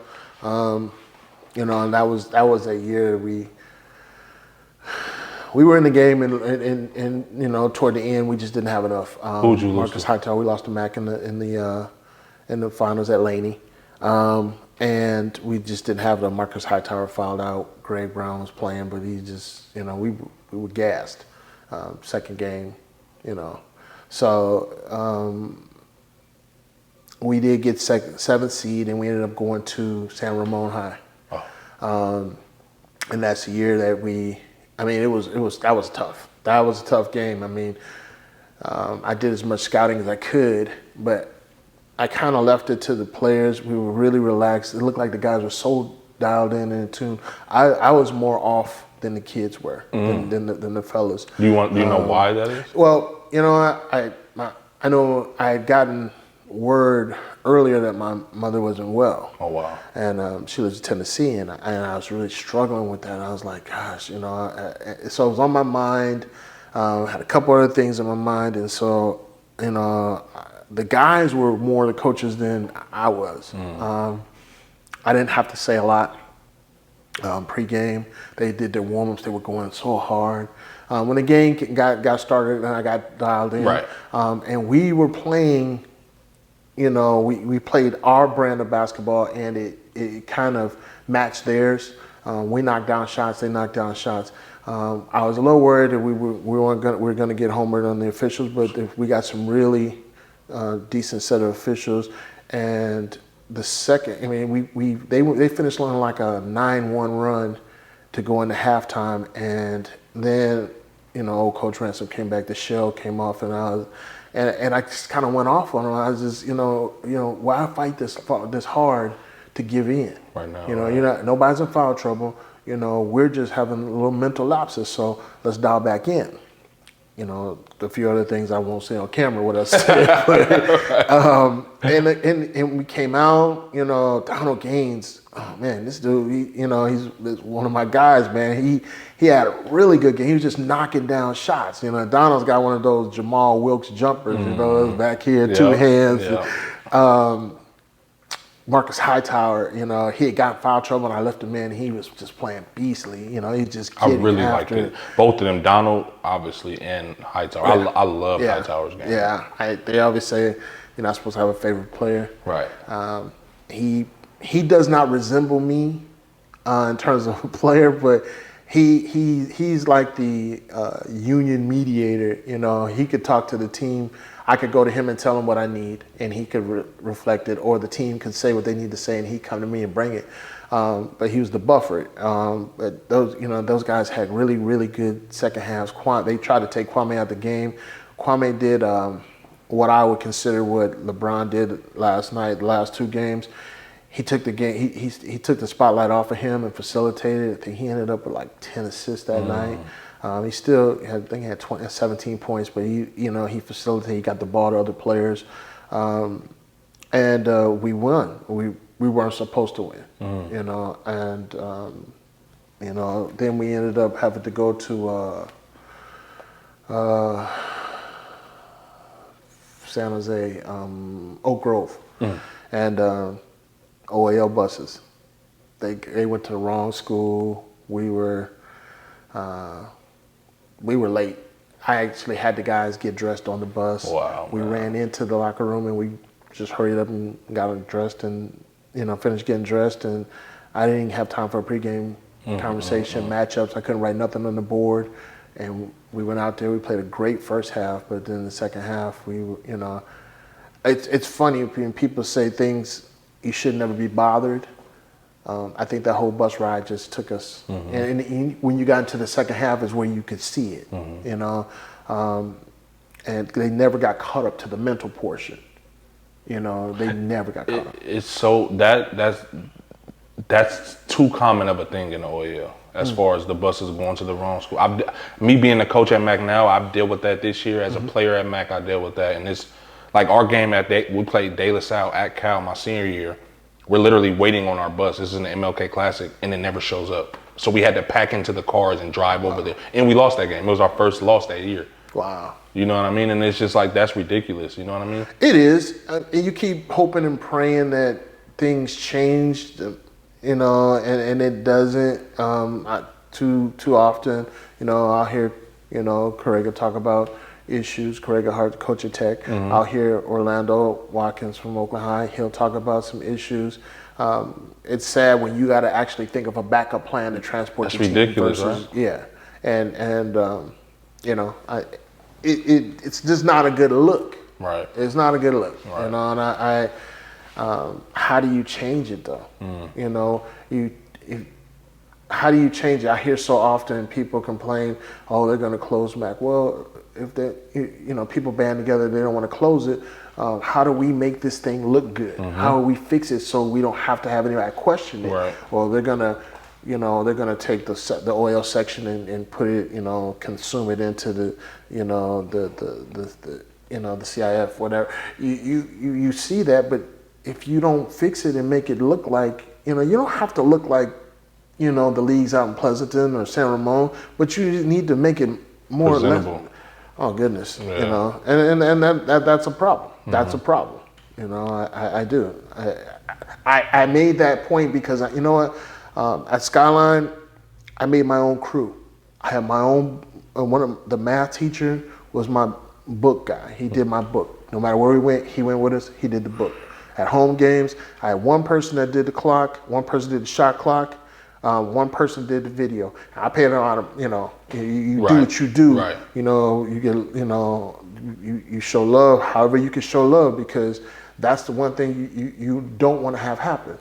And that was a year we were in the game, and toward the end we just didn't have enough. Who'd you lose Marcus to? Hightower. We lost to Mack in the finals at Laney. And we just didn't have the Marcus Hightower fouled out. Greg Brown was playing, but he just, we were gassed. Second game, So we did get 7th seed, and we ended up going to San Ramon High. And that's the year that that was tough. That was a tough game. I did as much scouting as I could, but I kind of left it to the players. We were really relaxed. It looked like the guys were so dialed in and tuned. I was more off than the kids were, than the fellas. Do you know why that is? Well, I know I had gotten word earlier that my mother wasn't well. Oh, wow. And she lives in Tennessee, and I was really struggling with that. I was like, gosh, so it was on my mind. Had a couple other things in my mind, and so, the guys were more the coaches than I was. I didn't have to say a lot. Pre-game, they did their warm-ups. They were going so hard. When the game got started and I got dialed in, right. And we were playing, we played our brand of basketball, and it kind of matched theirs. We knocked down shots, they knocked down shots. I was a little worried that we were going to get homered on the officials, but we got some really decent set of officials. And the second, they finished on like a 9-1 run to go into halftime, and then Coach Ransom came back. The shell came off, and I just kind of went off on him. I was just why fight this hard to give in? Right now, nobody's in foul trouble. We're just having a little mental lapses, so let's dial back in. A few other things I won't say on camera what I said. And we came out, Donald Gaines, oh man, this dude, he's one of my guys, man. He had a really good game. He was just knocking down shots. Donald's got one of those Jamal Wilkes jumpers, back here, two hands. Yeah. Marcus Hightower, he had got in foul trouble, and I left him in. He was just playing beastly. He just I really liked it. Both of them, Donald, obviously, and Hightower. Yeah. I love Hightower's game. Yeah, they always say you're not supposed to have a favorite player. Right. He does not resemble me in terms of a player, but he's like the union mediator. He could talk to the team. I could go to him and tell him what I need, and he could reflect it, or the team could say what they need to say, and he'd come to me and bring it. But he was the buffer. But those guys had really, really good second halves. They tried to take Kwame out of the game. Kwame did what I would consider what LeBron did last night, the last two games. He took the game. He took the spotlight off of him and facilitated. I think he ended up with like 10 assists that night. He still had, I think he had 17 points, but he facilitated. He got the ball to other players, and we won. We weren't supposed to win, and then we ended up having to go to San Jose, Oak Grove, and OAL buses. They went to the wrong school. We were late. I actually had the guys get dressed on the bus. Wow. We ran into the locker room, and we just hurried up and got them dressed, and finished getting dressed. And I didn't have time for a pregame conversation, matchups. I couldn't write nothing on the board. And we went out there. We played a great first half, but then the second half, it's funny when people say things you should never be bothered. I think that whole bus ride just took us, and when you got into the second half is where you could see it, and they never got caught up to the mental portion. They never got caught up. It's so that's too common of a thing in the OEL as far as the buses going to the wrong school. Me being a coach at Mack now, I've dealt with that this year. As a player at Mack, I dealt with that, and it's like our game we played De La Salle at Cal my senior year. We're literally waiting on our bus. This is an MLK Classic, and it never shows up. So we had to pack into the cars and drive over there. And we lost that game. It was our first loss that year. Wow. You know what I mean? And it's just like, that's ridiculous. You know what I mean? It is. And you keep hoping and praying that things change, and it doesn't. Too often, I'll hear, Correga talk about issues. Correga Hart, coach at Tech. I'll hear Orlando Watkins from Oakland High. He'll talk about some issues. It's sad when you got to actually think of a backup plan to transport the team. That's ridiculous, right? Yeah, it's just not a good look. Right. It's not a good look. Right. And how do you change it though? How do you change it? I hear so often people complain, oh, they're going to close Mack. Well, if people band together, they don't want to close it. How do we make this thing look good? How do we fix it so we don't have to have anybody question it? Right. Well, they're going to, you know, they're going to take the oil section and put it, you know, consume it into the, you know, the you know, the CIF, whatever. You see that, but if you don't fix it and make it look like, you know, you don't have to look like, you know, the leagues out in Pleasanton or San Ramon, but you need to make it more presentable. Oh goodness, Yeah. you know, and that's a problem. That's a problem. You know, I do. I made that point because you know what, at Skyline, I made my own crew. I had my own. One of the math teacher was my book guy. He did my book. No matter where we went, he went with us. He did the book. At home games, I had one person that did the clock, one person did the shot clock, one person did the video. I paid a lot of, you know, you Right. do what you do. Right. You know, you get, you know, you show love however you can show love, because that's the one thing you don't want to have happen.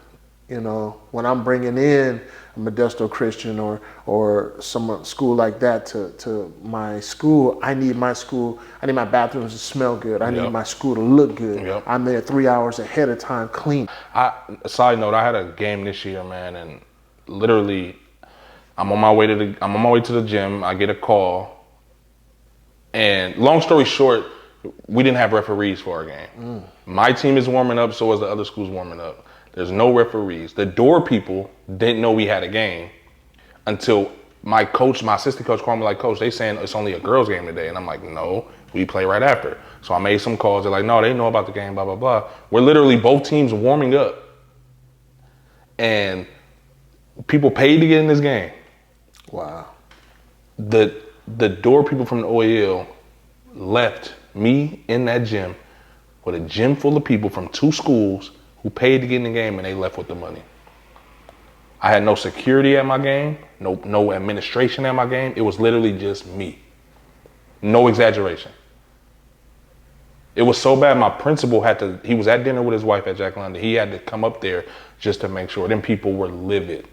You know, when I'm bringing in a Modesto Christian or some school like that to my school, I need my bathrooms to smell good. I need my school to look good. Yep. I'm there 3 hours ahead of time clean. Side note, I had a game this year, man, and literally I'm on my way to the gym. I get a call, and long story short, we didn't have referees for our game. My team is warming up, so is the other schools warming up. There's no referees. The door people didn't know we had a game until my assistant coach called me like, Coach, they saying it's only a girls game today. And I'm like, no, we play right after. So I made some calls. They're like, no, they know about the game, blah, blah, blah. We're literally both teams warming up. And people paid to get in this game. Wow. The door people from the OEL left me in that gym with a gym full of people from 2 schools who paid to get in the game, and they left with the money. I had no security at my game, no administration at my game. It was literally just me. No exaggeration. It was so bad, my principal he was at dinner with his wife at Jack London. He had to come up there just to make sure. Them people were livid.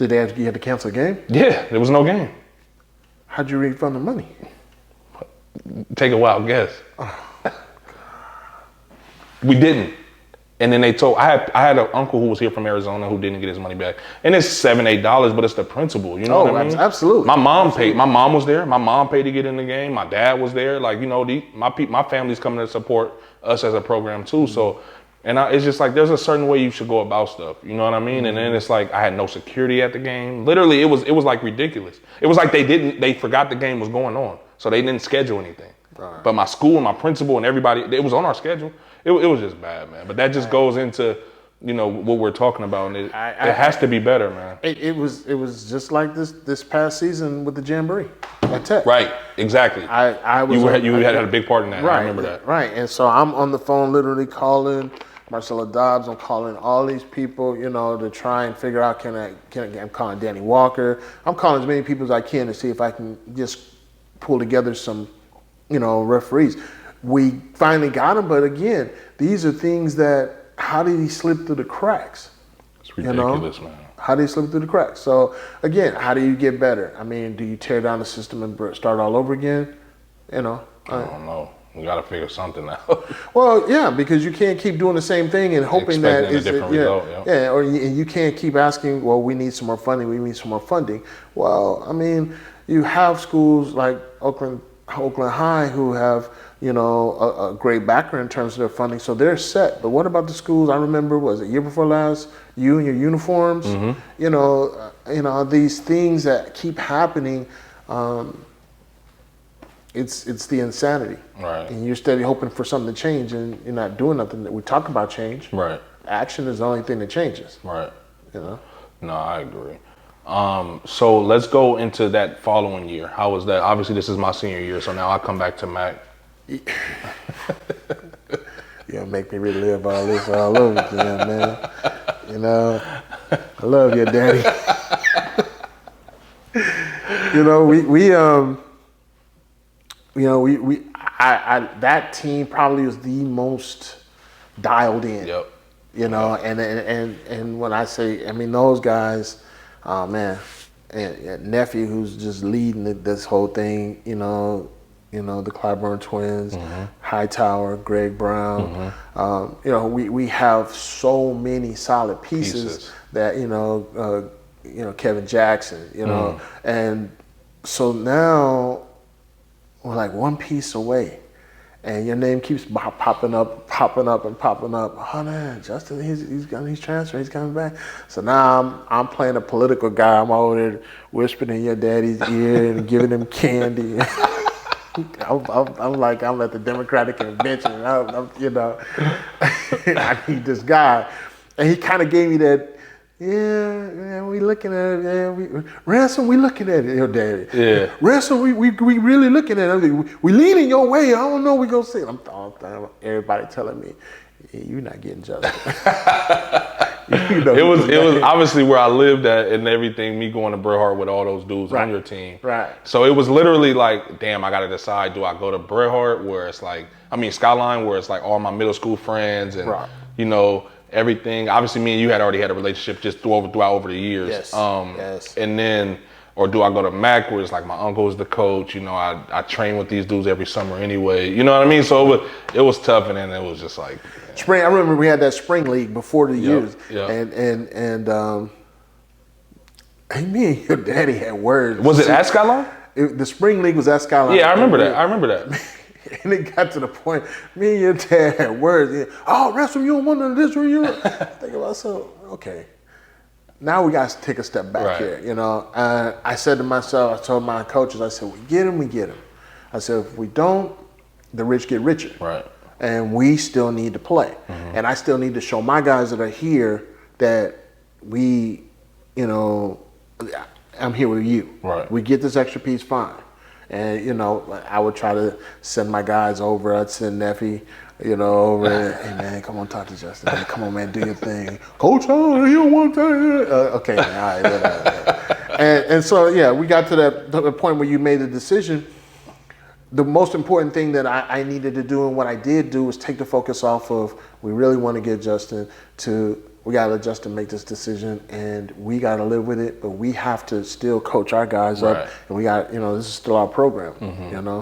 You had to cancel the game? Yeah, there was no game. How'd you refund the money? Take a wild guess. We didn't. And then they told, I had an uncle who was here from Arizona who didn't get his money back. And it's $7, $8, but it's the principal, you know what I mean? Absolutely. My mom paid. My mom was there. My mom paid to get in the game. My dad was there. Like, you know, my family's coming to support us as a program too. So, and it's just like, there's a certain way you should go about stuff. You know what I mean? And then it's like, I had no security at the game. Literally, it was like ridiculous. It was like they forgot the game was going on. So they didn't schedule anything. Right. But my school and my principal and everybody, it was on our schedule. It was just bad, man. But that just goes into, you know, what we're talking about. And it has to be better, man. It was just like this past season with the Jamboree at Tech. Right, exactly. You had a big part in that. Right, I remember that. Right, and so I'm on the phone literally calling Marcella Dobbs. I'm calling all these people, you know, to try and figure out I'm calling Danny Walker. I'm calling as many people as I can to see if I can just pull together some, you know, referees. We finally got him, but again, these are things that, how did he slip through the cracks? It's ridiculous, man. How did he slip through the cracks? So again, how do you get better? I mean, do you tear down the system and start all over again? You know? I don't know. We got to figure something out. Well, yeah, because you can't keep doing the same thing and hoping that it's a different result. Yeah, or you can't keep asking, well, we need some more funding, we need some more funding. Well, I mean, you have schools like Oakland High who have, you know, a great background in terms of their funding, so they're set. But what about the schools? I remember, was it year before last? You and your uniforms, you know, these things that keep happening. It's the insanity, right? And you're steady hoping for something to change, and you're not doing nothing. We talk about change, right? Action is the only thing that changes, right? You know. No, I agree. So let's go into that following year. How was that? Obviously, this is my senior year, so now I come back to Mack. You make me relive all this all over again, man. You know, I love you, Daddy. You know, that team probably was the most dialed in. Yep. You know, and when I say, I mean, those guys, oh man, and nephew who's just leading this whole thing, you know, the Clyburn twins, Hightower, Greg Brown. You know, we have so many solid pieces that, you know, Kevin Jackson, and so now we're like one piece away. And your name keeps popping up. Oh man, Justin, he's transferring, he's coming back. So now I'm playing a political guy. I'm over there whispering in your daddy's ear and giving him candy. I'm like I'm at the Democratic convention. I need this guy, and he kind of gave me that. Yeah, we looking at it. Yeah, Ransom, we looking at it, your daddy. Yeah. Ransom, we really looking at it. We leaning your way. I don't know. We gonna see. I'm everybody telling me, you're not getting Justin. It was obviously where I lived at and everything. Me going to Bret Hart with all those dudes on your team. Right. So it was literally like, damn, I got to decide. Do I go to Bret Hart where it's like, Skyline where it's like all my middle school friends and everything. Obviously, me and you had already had a relationship just throughout over the years. Yes. Yes. And then, or do I go to Mack where it's like my uncle is the coach? I train with these dudes every summer anyway. You know what I mean? So it was tough, and then it was just like spring. I remember we had that spring league before the years, and me and your daddy had words. Was it at Skyline? The spring league was at Skyline. Yeah, I remember that. And it got to the point, me and your dad had words. Oh, Ransom, you don't want none of this, or you? Think about okay. Now we got to take a step back here, I said to myself, I told my coaches, I said, we get him. I said, if we don't, the rich get richer. Right. And we still need to play. Mm-hmm. And I still need to show my guys that are here that I'm here with you. Right. We get this extra piece, fine. And, I would try to send my guys over. I'd send Neffy, over. Hey, man, come on, talk to Justin. Come on, man, do your thing. Coach, you don't want to. Okay, all right, whatever. And so, we got to the point where you made the decision. The most important thing that I needed to do and what I did do was take the focus off of we really want to get Justin to we got to let Justin make this decision and we got to live with it, but we have to still coach our guys up and we got, this is still our program,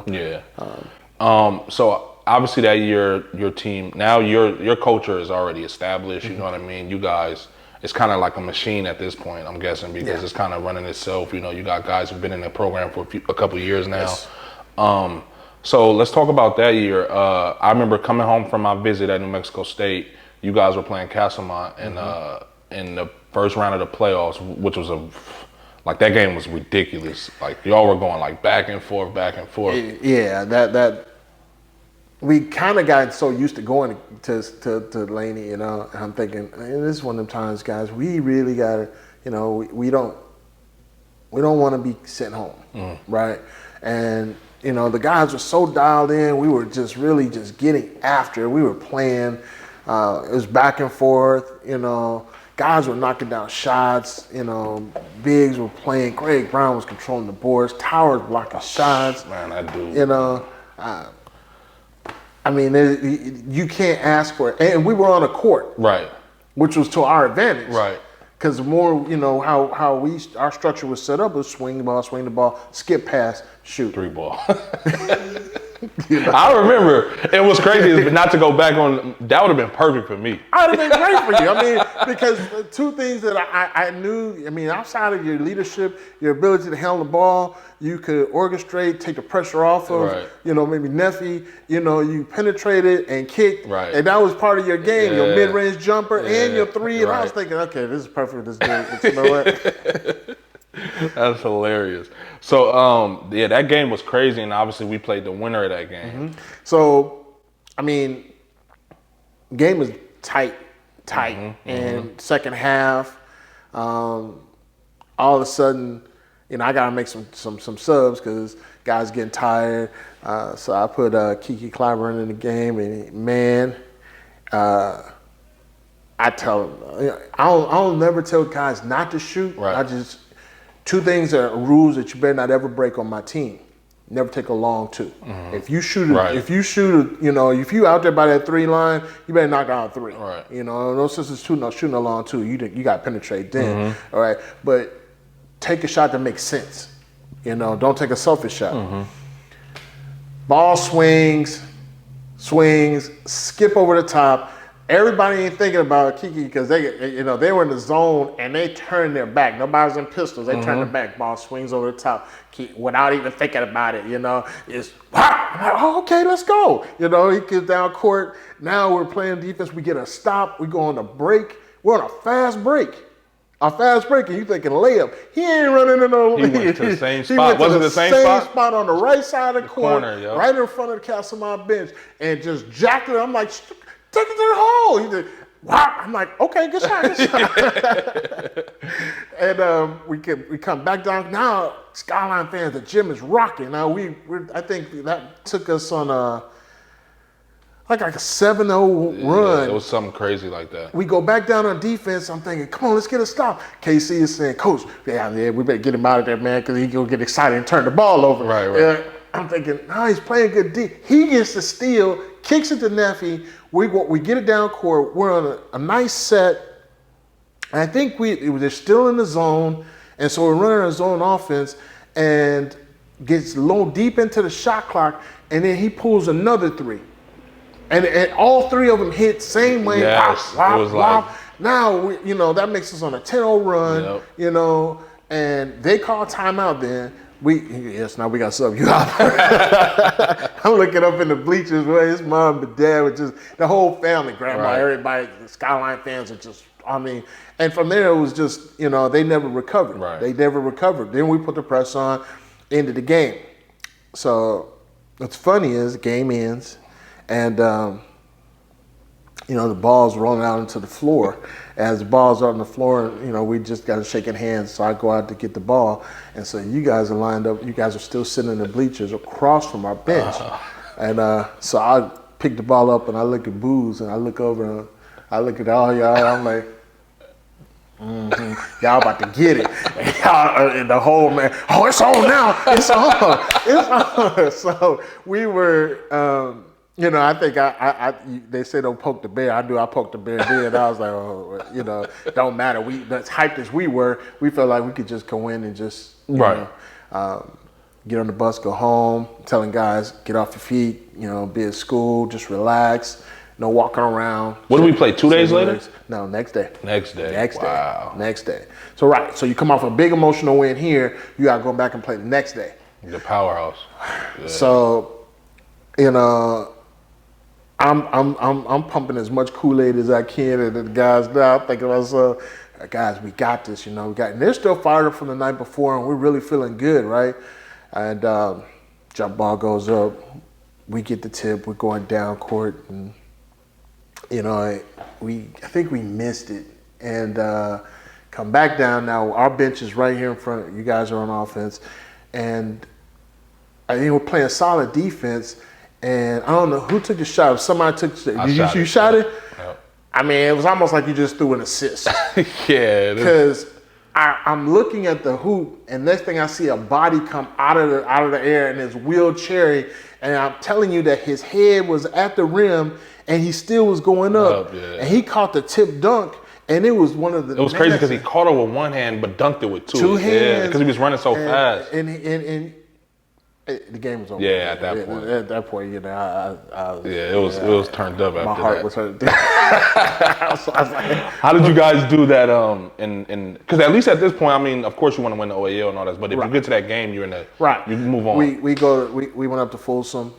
Yeah. So obviously that year, your team, now your culture is already established, you know what I mean? You guys, it's kind of like a machine at this point, I'm guessing, because it's kind of running itself. You got guys who've been in the program for a couple of years now. Yes. So let's talk about that year. I remember coming home from my visit at New Mexico State. You guys were playing Castlemont in the first round of the playoffs, which was that game was ridiculous. Like y'all were going like back and forth. Yeah, that we kind of got so used to going to Laney, and I'm thinking, this is one of them times, guys. We really got to, we don't want to be sitting home, right? And the guys were so dialed in. We were just really just getting after. We were playing. It was back and forth. Guys were knocking down shots. Bigs were playing. Greg Brown was controlling the boards. Towers blocking shots. Man, I do. You can't ask for it. And we were on a court, right, which was to our advantage, right. Because the more, how our structure was set up was swing the ball, skip pass, shoot. 3 ball. I remember, it was crazy, not to go back on, that would have been perfect for me. I would have been great for you. Because the two things that I knew, outside of your leadership, your ability to handle the ball, you could orchestrate, take the pressure off of, maybe Neffy, you penetrated and kicked. Right. And that was part of your game, your mid-range jumper and your three. And I was thinking, okay, this is perfect for this game. But you know what? That's hilarious. So, that game was crazy, and obviously we played the winner of that game. Mm-hmm. So, game was tight, and second half, all of a sudden, I got to make some subs because guys getting tired. So I put Kiki Clyburn in the game, and man, I tell them, I'll never tell guys not to shoot. Right. Two things are rules that you better not ever break on my team. Never take a long two. Mm-hmm. If you shoot, if you out there by that 3 line, you better knock down 3. Right. No sense in shooting a long two. You got to penetrate then. All right. But take a shot that makes sense. Don't take a selfish shot. Mm-hmm. Ball swings, skip over the top. everybody ain't thinking about Kiki because they were in the zone and they turned their back. Nobody's in pistols. They turn their back. Ball swings over the top without even thinking about it. It's I'm like, oh, okay, let's go. He gets down court. Now we're playing defense. We get a stop. We go on a break. We're on a fast break. And you thinking layup. He ain't running in no. He went to the same spot. Was it the same spot? On the right side of the corner, yep. right in front of the Castlemont bench, and just jacked it. I'm like, take it to the hole. He did. Wow. I'm like, okay, good shot. And we come back down. Now, Skyline fans, the gym is rocking. Now I think that took us on a 7-0 run. It was something crazy like that. We go back down on defense. I'm thinking, come on, let's get a stop. KC is saying, Coach, yeah, we better get him out of there, man, because he's going to get excited and turn the ball over. Right. I'm thinking, no, he's playing good D. He gets the steal, kicks it to Neffy. We get it down court. We're on a nice set. And I think they're still in the zone. And so we're running a zone offense and gets a little deep into the shot clock. And then he pulls another three. And all three of them hit same way. Yes, wop, it was wop. like. Now, that makes us on a 10-0 run, Yep. And they call timeout then. Now we got to sub you out. I'm looking up in the bleachers where his mom and dad were just, the whole family, grandma, Right. everybody, the Skyline fans are just, and from there it was just, they never recovered. Right. They never recovered. Then we put the press on, ended the game. So what's funny is the game ends and, the ball's rolling out into the floor. As the ball's on the floor, we just got to shaking hands. So I go out to get the ball. And so you guys are lined up. You guys are still sitting in the bleachers across from our bench. And so I pick the ball up and I look at Booze and I look over and I look at all y'all. I'm like, y'all about to get it. And the whole man, oh, it's on now. It's on. It's on. So we were... I think they say don't poke the bear. I poked the bear then. I was like, don't matter. As hyped as we were, we felt like we could just go in and just, get on the bus, go home, telling guys, get off your feet, be at school, just relax, no walking around. What did we play, 2 days later? No, next day. Next day. So you come off a big emotional win here, you got to go back and play the next day. The powerhouse. Yeah. So, I'm pumping as much Kool-Aid as I can, and the guys now thinking to myself, guys, we got this, and they're still fired up from the night before, and we're really feeling good, right? And jump ball goes up, we get the tip, we're going down court, and I think we missed it, and come back down. Now our bench is right here in front. You guys are on offense, and I think we're playing solid defense. And I don't know who took the shot. If somebody took the shot. You shot it? Yep. It was almost like you just threw an assist. Yeah. Because I'm looking at the hoop, and next thing I see a body come out of the air, and it's wheelchair. And I'm telling you that his head was at the rim, and he still was going up. Yeah. And he caught the tip dunk, and it was one of the. It was crazy because he caught it with one hand, but dunked it with two hands. Yeah, because he was running so fast. And the game was over. Yeah, at that point. At that point, it was turned up after that. My heart was hurt. So I was like, how did you guys do that? Because at least at this point, of course you want to win the OAL and all that, but if you get to that game, you're in the you move on. We went up to Folsom.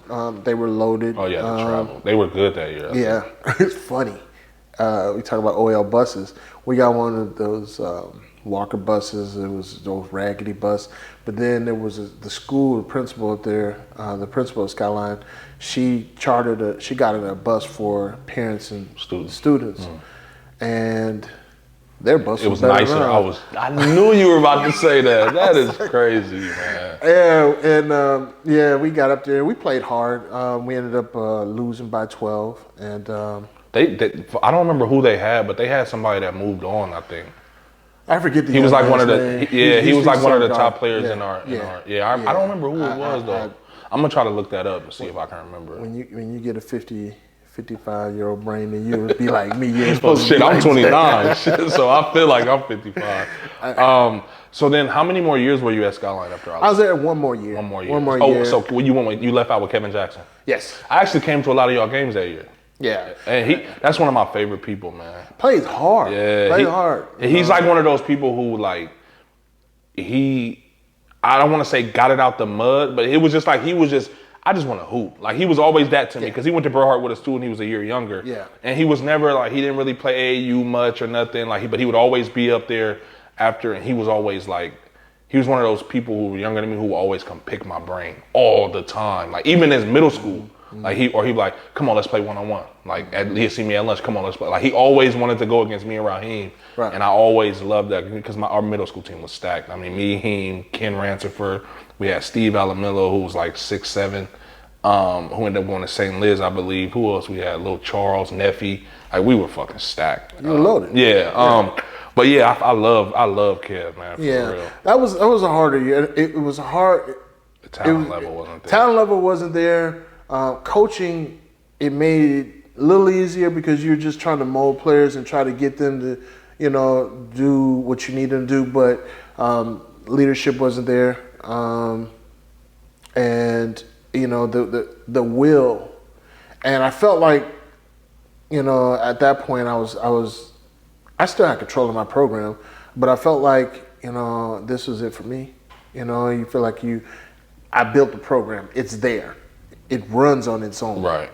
They were loaded. Oh yeah, the travel. They were good that year. Yeah, it's funny. We talk about OAL buses. We got one of those Walker buses. It was those raggedy bus. But then there was the school, the principal up there, the principal of Skyline. She got a bus for parents and students. And their bus was better. It was nicer. I knew you were about to say that. That is crazy, man. Yeah, and we got up there. We played hard. We ended up losing by 12. And they I don't remember who they had, but they had somebody that moved on, I think. I forget the He was like one of the name. he was like one of the top players in our I don't remember who it was though. I'm gonna try to look that up and see if I can remember. When you get a 55-year-old brain, then you would be like me. You're Oh supposed shit, to be I'm like 29, so I feel like I'm 55. So then, how many more years were you at Skyline after I was there one more year. One more year. So you left out with Kevin Jackson? Yes. I actually came to a lot of y'all games that year. Yeah. And that's one of my favorite people, man. Plays hard. Yeah. Plays hard. He's like one of those people who like, I don't want to say got it out the mud, but it was just like, I just want to hoop. Like he was always that to me because he went to Burhart with us too, and he was a year younger. Yeah. And he was never like, he didn't really play AAU much or nothing. Like but he would always be up there after, and he was always like, he was one of those people who were younger than me who would always come pick my brain all the time. Like even in middle school, like he'd be like, come on, let's play one-on-one. Like he'd see me at lunch, come on, let's play. Like he always wanted to go against me and Raheem. Right. And I always loved that because our middle school team was stacked. I mean, me, him, Ken Ransomford. We had Steve Alamillo, who was like 6'7", who ended up going to St. Liz, I believe. Who else? We had Lil Charles, Neffy. Like we were fucking stacked. You were loaded. Yeah. But yeah, I love Kev, man. For real. That was a harder year. It was a hard. The talent level wasn't there. Talent level wasn't there. Coaching, it made it a little easier because you're just trying to mold players and try to get them to, do what you need them to do. But leadership wasn't there, and the will. And I felt like, at that point I still had control of my program, but I felt like, this was it for me. You feel like I built the program. It's there. It runs on its own. Right.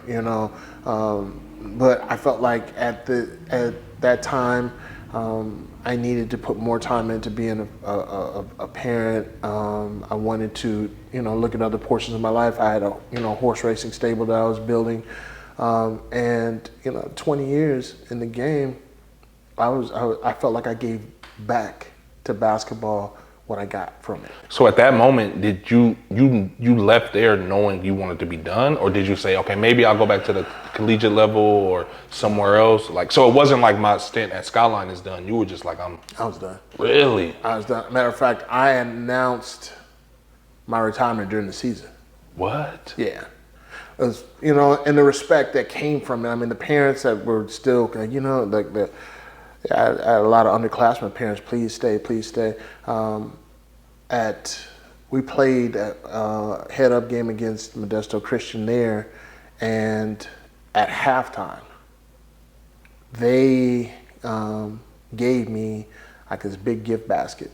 But I felt like at that time, I needed to put more time into being a parent. I wanted to, look at other portions of my life. I had a horse racing stable that I was building. And 20 years in the game, I felt like I gave back to basketball what I got from it. So at that moment, did you left there knowing you wanted to be done, or did you say, okay, maybe I'll go back to the collegiate level or somewhere else? Like, so it wasn't like my stint at Skyline is done. You were just like, I was done. Really? I was done. Matter of fact, I announced my retirement during the season. What? Yeah. It was, and the respect that came from it. I mean, the parents that were still, I had a lot of underclassmen parents, please stay, please stay. We played a head-up game against Modesto Christian there, and at halftime, they gave me like this big gift basket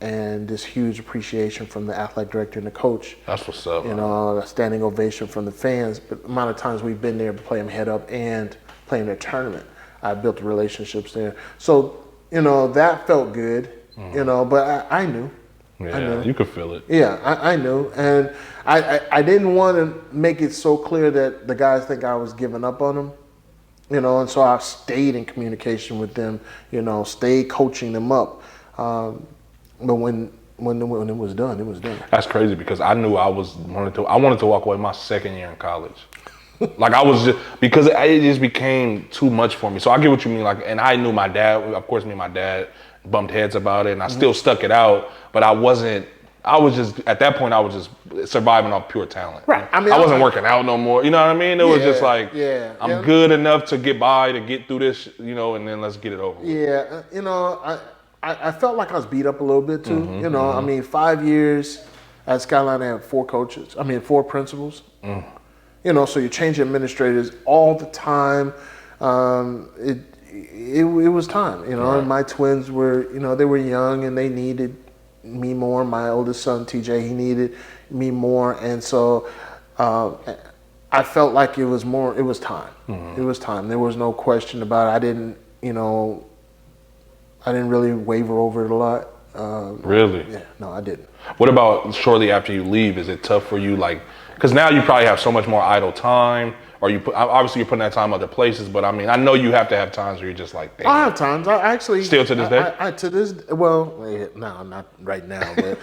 and this huge appreciation from the athletic director and the coach. That's what's up. A standing ovation from the fans. But the amount of times we've been there to play them head-up and playing their tournament, I built relationships there. So, that felt good, but I knew. Yeah, I knew. You could feel it. Yeah, I knew. And I didn't want to make it so clear that the guys think I was giving up on them, and so I stayed in communication with them, stayed coaching them up. But when it was done, it was done. That's crazy because I knew I wanted to walk away my second year in college. Like I was just, because it just became too much for me. So I get what you mean. Like, and I knew my dad, of course, me and my dad bumped heads about it, and I still stuck it out, but I was just, at that point, I was just surviving off pure talent. Right. I mean, I wasn't working out no more. You know what I mean? It was just like, I'm good enough to get by, to get through this, and then let's get it over with. Yeah. I felt like I was beat up a little bit too. I mean, 5 years at Skyline, I had 4 principals. So you're changing administrators all the time. It was time, Right. And my twins were, they were young and they needed me more. My oldest son, TJ, he needed me more. And so I felt like it was time. It was time. There was no question about it. I didn't really waver over it a lot. Really? Yeah, no, I didn't. What about shortly after you leave? Is it tough for you? Like, because now you probably have so much more idle time, or obviously you're putting that time other places. But I mean, I know you have to have times where you're just like, damn. I have times. I actually still to this day. No, not right now. But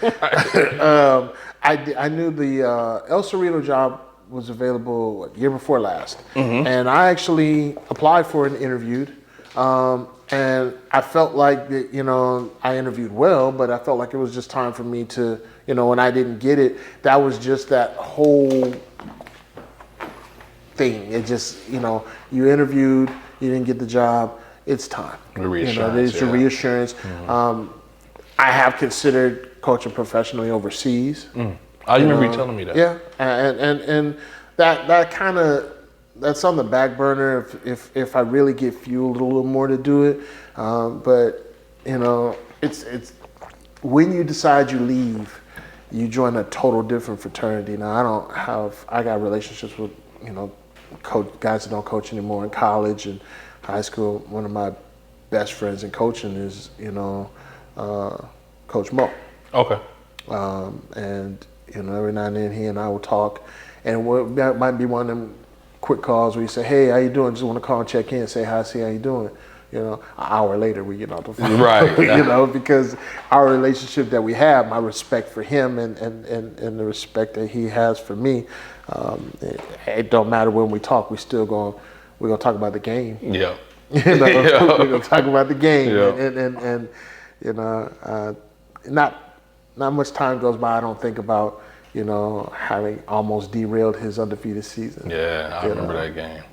I knew the El Cerrito job was available year before last, and I actually applied for it and interviewed. And I felt like that, I interviewed well, but I felt like it was just time for me to, when I didn't get it, that was just that whole thing. It just, you interviewed, you didn't get the job, it's time. The reassurance. It's your reassurance. I have considered coaching professionally overseas. I remember you telling me that. Yeah, and that kind of that's on the back burner if I really get fueled a little more to do it. But you know, it's when you decide you leave, you join a total different fraternity. Now I got relationships with, you know, guys that don't coach anymore in college and high school. One of my best friends in coaching is, you know, Coach Mo. Okay. And you know, every now and then he and I will talk, and that might be one of them quick calls where you say, "Hey, how you doing? Just want to call and check in, say hi, see how you doing." You know, an hour later we get off the phone. Right. You know, because our relationship that we have, my respect for him and the respect that he has for me, it don't matter when we talk. We're gonna talk about the game. Yeah. You know, Yeah. we're gonna talk about the game. Yeah. And you know, not much time goes by I don't think about, you know, having almost derailed his undefeated season. Yeah, I remember that game.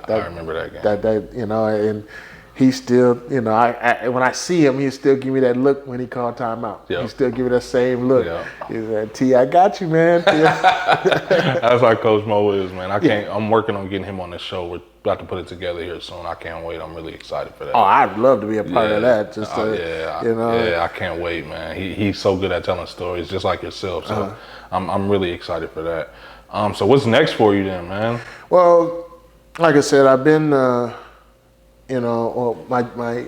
I remember that game. That you know, and he still, you know, I when I see him, he still give me that look when he called timeout. Yep. He still give me that same look. Yep. He's like, "T, I got you, man." That's how Coach Mo is, man. I'm working on getting him on the show. We're about to put it together here soon. I can't wait. I'm really excited for that. Oh, I'd love to be a part of that. Just you know. Yeah, I can't wait, man. He's so good at telling stories, just like yourself. So I'm really excited for that. So what's next for you then, man? Well, like I said, I've been, you know, well,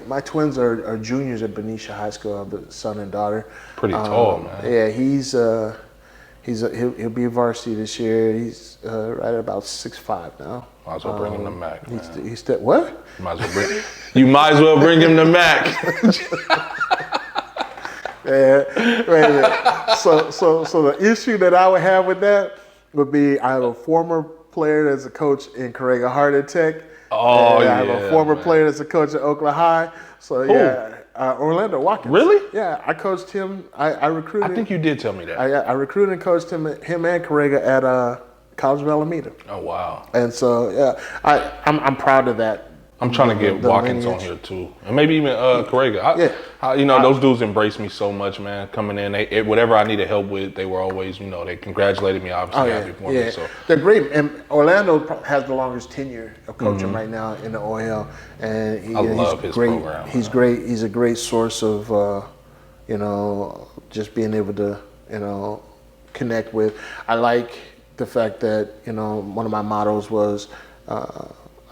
my twins are juniors at Benicia High School. I have a son and daughter. Pretty tall, man. Yeah, he'll be varsity this year. He's right at about 6'5" now. Might as well bring him to Mack, man. He's still what? You might as well bring him to Mack. Yeah, wait a minute. So the issue that I would have with that would be I have a former player that's a coach in Correga Hardin Tech. Oh, and yeah. I have a former player that's a coach at Oakland High. So yeah, Orlando Watkins. Really? Yeah, I coached him. I recruited. I think you did tell me that. I recruited and coached him and Correga at College of Alameda. Oh wow. And so yeah, I'm proud of that. I'm trying to get Watkins on here too, and maybe even Correga. You know, those dudes embraced me so much, man. Coming in, whatever I needed help with, they were always, you know, they congratulated me, obviously, happy for me. So they're great. And Orlando has the longest tenure of coaching right now in the OL, and I love his great. program. He's great. He's a great source of, you know, just being able to, you know, connect with. I like the fact that, you know, one of my mottos was.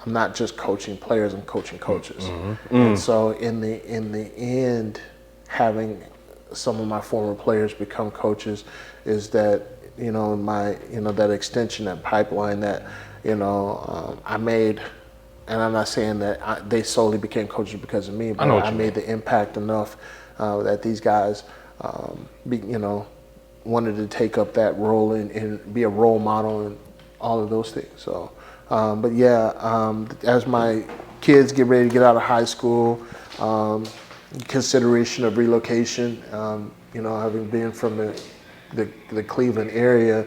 I'm not just coaching players, I'm coaching coaches. And so in the end, having some of my former players become coaches is that, you know, that extension, that pipeline that, you know, I made, and I'm not saying that they solely became coaches because of me, but I made the impact enough that these guys, you know, wanted to take up that role and be a role model and all of those things. So. But yeah, as my kids get ready to get out of high school, consideration of relocation, you know, having been from the Cleveland area,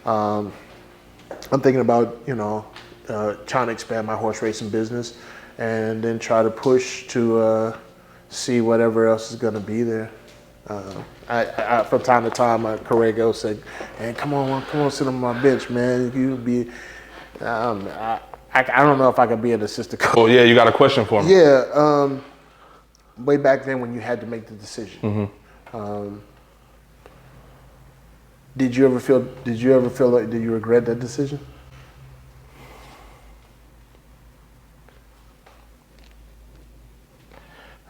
I'm thinking about, you know, trying to expand my horse racing business and then try to push to see whatever else is going to be there. I from time to time, Corrego said, "Hey, come on, sit on my bench, man. You'll be." I don't know if I could be an assistant coach. Oh yeah, you got a question for me? Yeah, way back then when you had to make the decision, did you ever feel like did you regret that decision?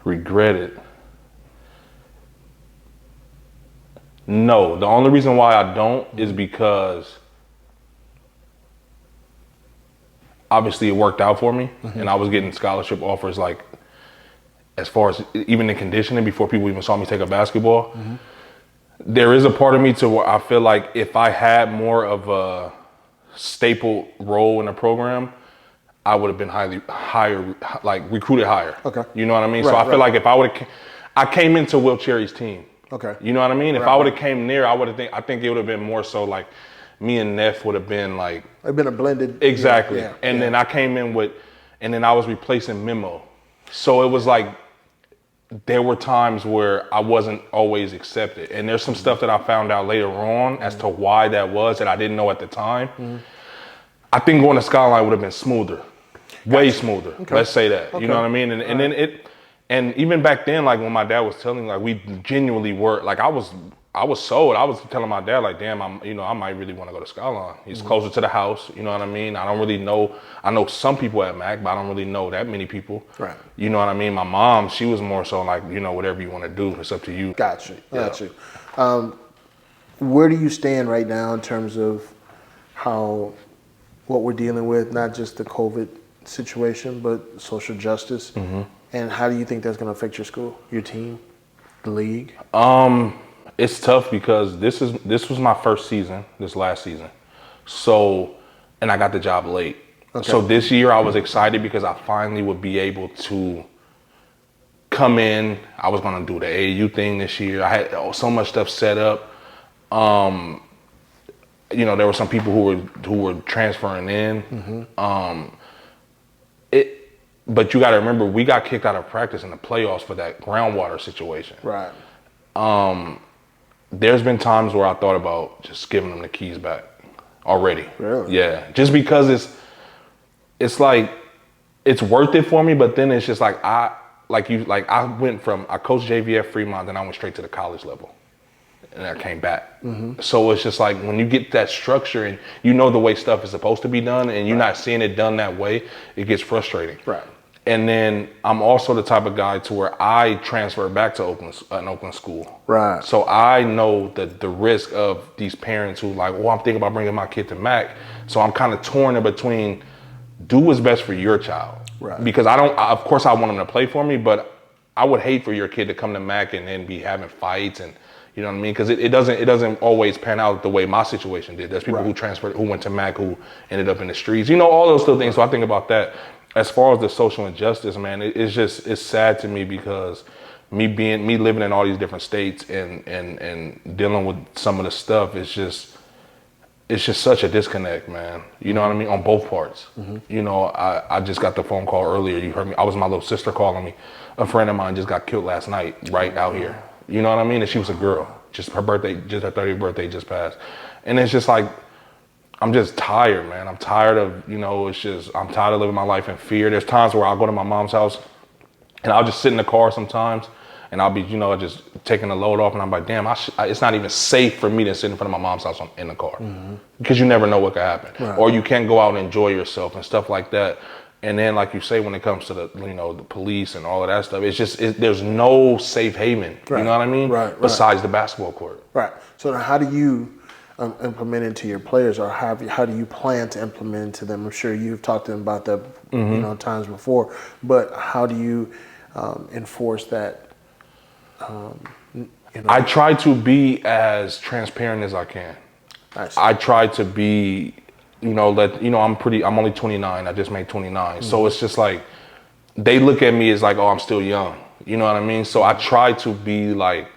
Regret it? No. The only reason why I don't is because obviously it worked out for me, and I was getting scholarship offers, like as far as even in conditioning before people even saw me take up basketball. There is a part of me to where I feel like if I had more of a staple role in the program, I would have been recruited higher. Okay. You know what I mean? Right, so I feel like if I came into Will Cherry's team. Okay. You know what I mean? If I would have came near, I think it would have been more so like me and Neff would have been like. It'd been a blended. Exactly. Then I came in and then I was replacing Memo. So it was like, there were times where I wasn't always accepted. And there's some stuff that I found out later on as to why that was that I didn't know at the time. I think going to Skyline would have been smoother, way smoother. Okay. Let's say that. Okay. You know what I mean? And then and even back then, like when my dad was telling me, like we genuinely were, like I was sold. I was telling my dad, like, damn, I might really want to go to Skyline. He's closer to the house. You know what I mean? I don't really know. I know some people at Mack, but I don't really know that many people. Right. You know what I mean? My mom, she was more so like, whatever you want to do, it's up to you. Got you. Where do you stand right now in terms of what we're dealing with, not just the COVID situation, but social justice? And how do you think that's going to affect your school, your team, the league? It's tough because this was my first season, this last season. So, and I got the job late. Okay. So this year I was excited because I finally would be able to come in. I was going to do the AAU thing this year. I had so much stuff set up. There were some people who were transferring in. But you got to remember, we got kicked out of practice in the playoffs for that groundwater situation. Right. There's been times where I thought about just giving them the keys back already. Really? Yeah. Just because it's like it's worth it for me, but then it's just like I coached JV at Fremont, then I went straight to the college level. And I came back. So it's just like when you get that structure and the way stuff is supposed to be done and you're not seeing it done that way, it gets frustrating. Right. And then I'm also the type of guy to where I transfer back to an Oakland school. Right. So I know the risk of these parents who like, I'm thinking about bringing my kid to Mack. So I'm kind of torn in between, do what's best for your child. Right. Because of course I want them to play for me, but I would hate for your kid to come to Mack and then be having fights and, you know what I mean? Because it doesn't always pan out the way my situation did. There's people who transferred, who went to Mack, who ended up in the streets. All those little things. So I think about that. As far as the social injustice, man, it's sad to me because me living in all these different states and dealing with some of the stuff, it's just such a disconnect, man. You know what I mean? On both parts. I just got the phone call earlier. You heard me. I was my little sister calling me. A friend of mine just got killed last night right out here. You know what I mean? And she was a girl. Just her 30th birthday just passed. And it's just like, I'm just tired, man. I'm tired of, I'm tired of living my life in fear. There's times where I'll go to my mom's house and I'll just sit in the car sometimes and I'll be, just taking the load off and I'm like, damn, it's not even safe for me to sit in front of my mom's house in the car because you never know what could happen. Right. Or you can't go out and enjoy yourself and stuff like that. And then, like you say, when it comes to the police and all of that stuff, there's no safe haven. Right. You know what I mean? Right. Besides the basketball court. Right. So how do you implement into your players, or how do you plan to implement into them? I'm sure you've talked to them about that, times before. But how do you enforce that? I try to be as transparent as I can. Nice. I try to be. I'm only 29. I just made 29. So it's just like, they look at me as like, oh, I'm still young. You know what I mean? So I try to be like,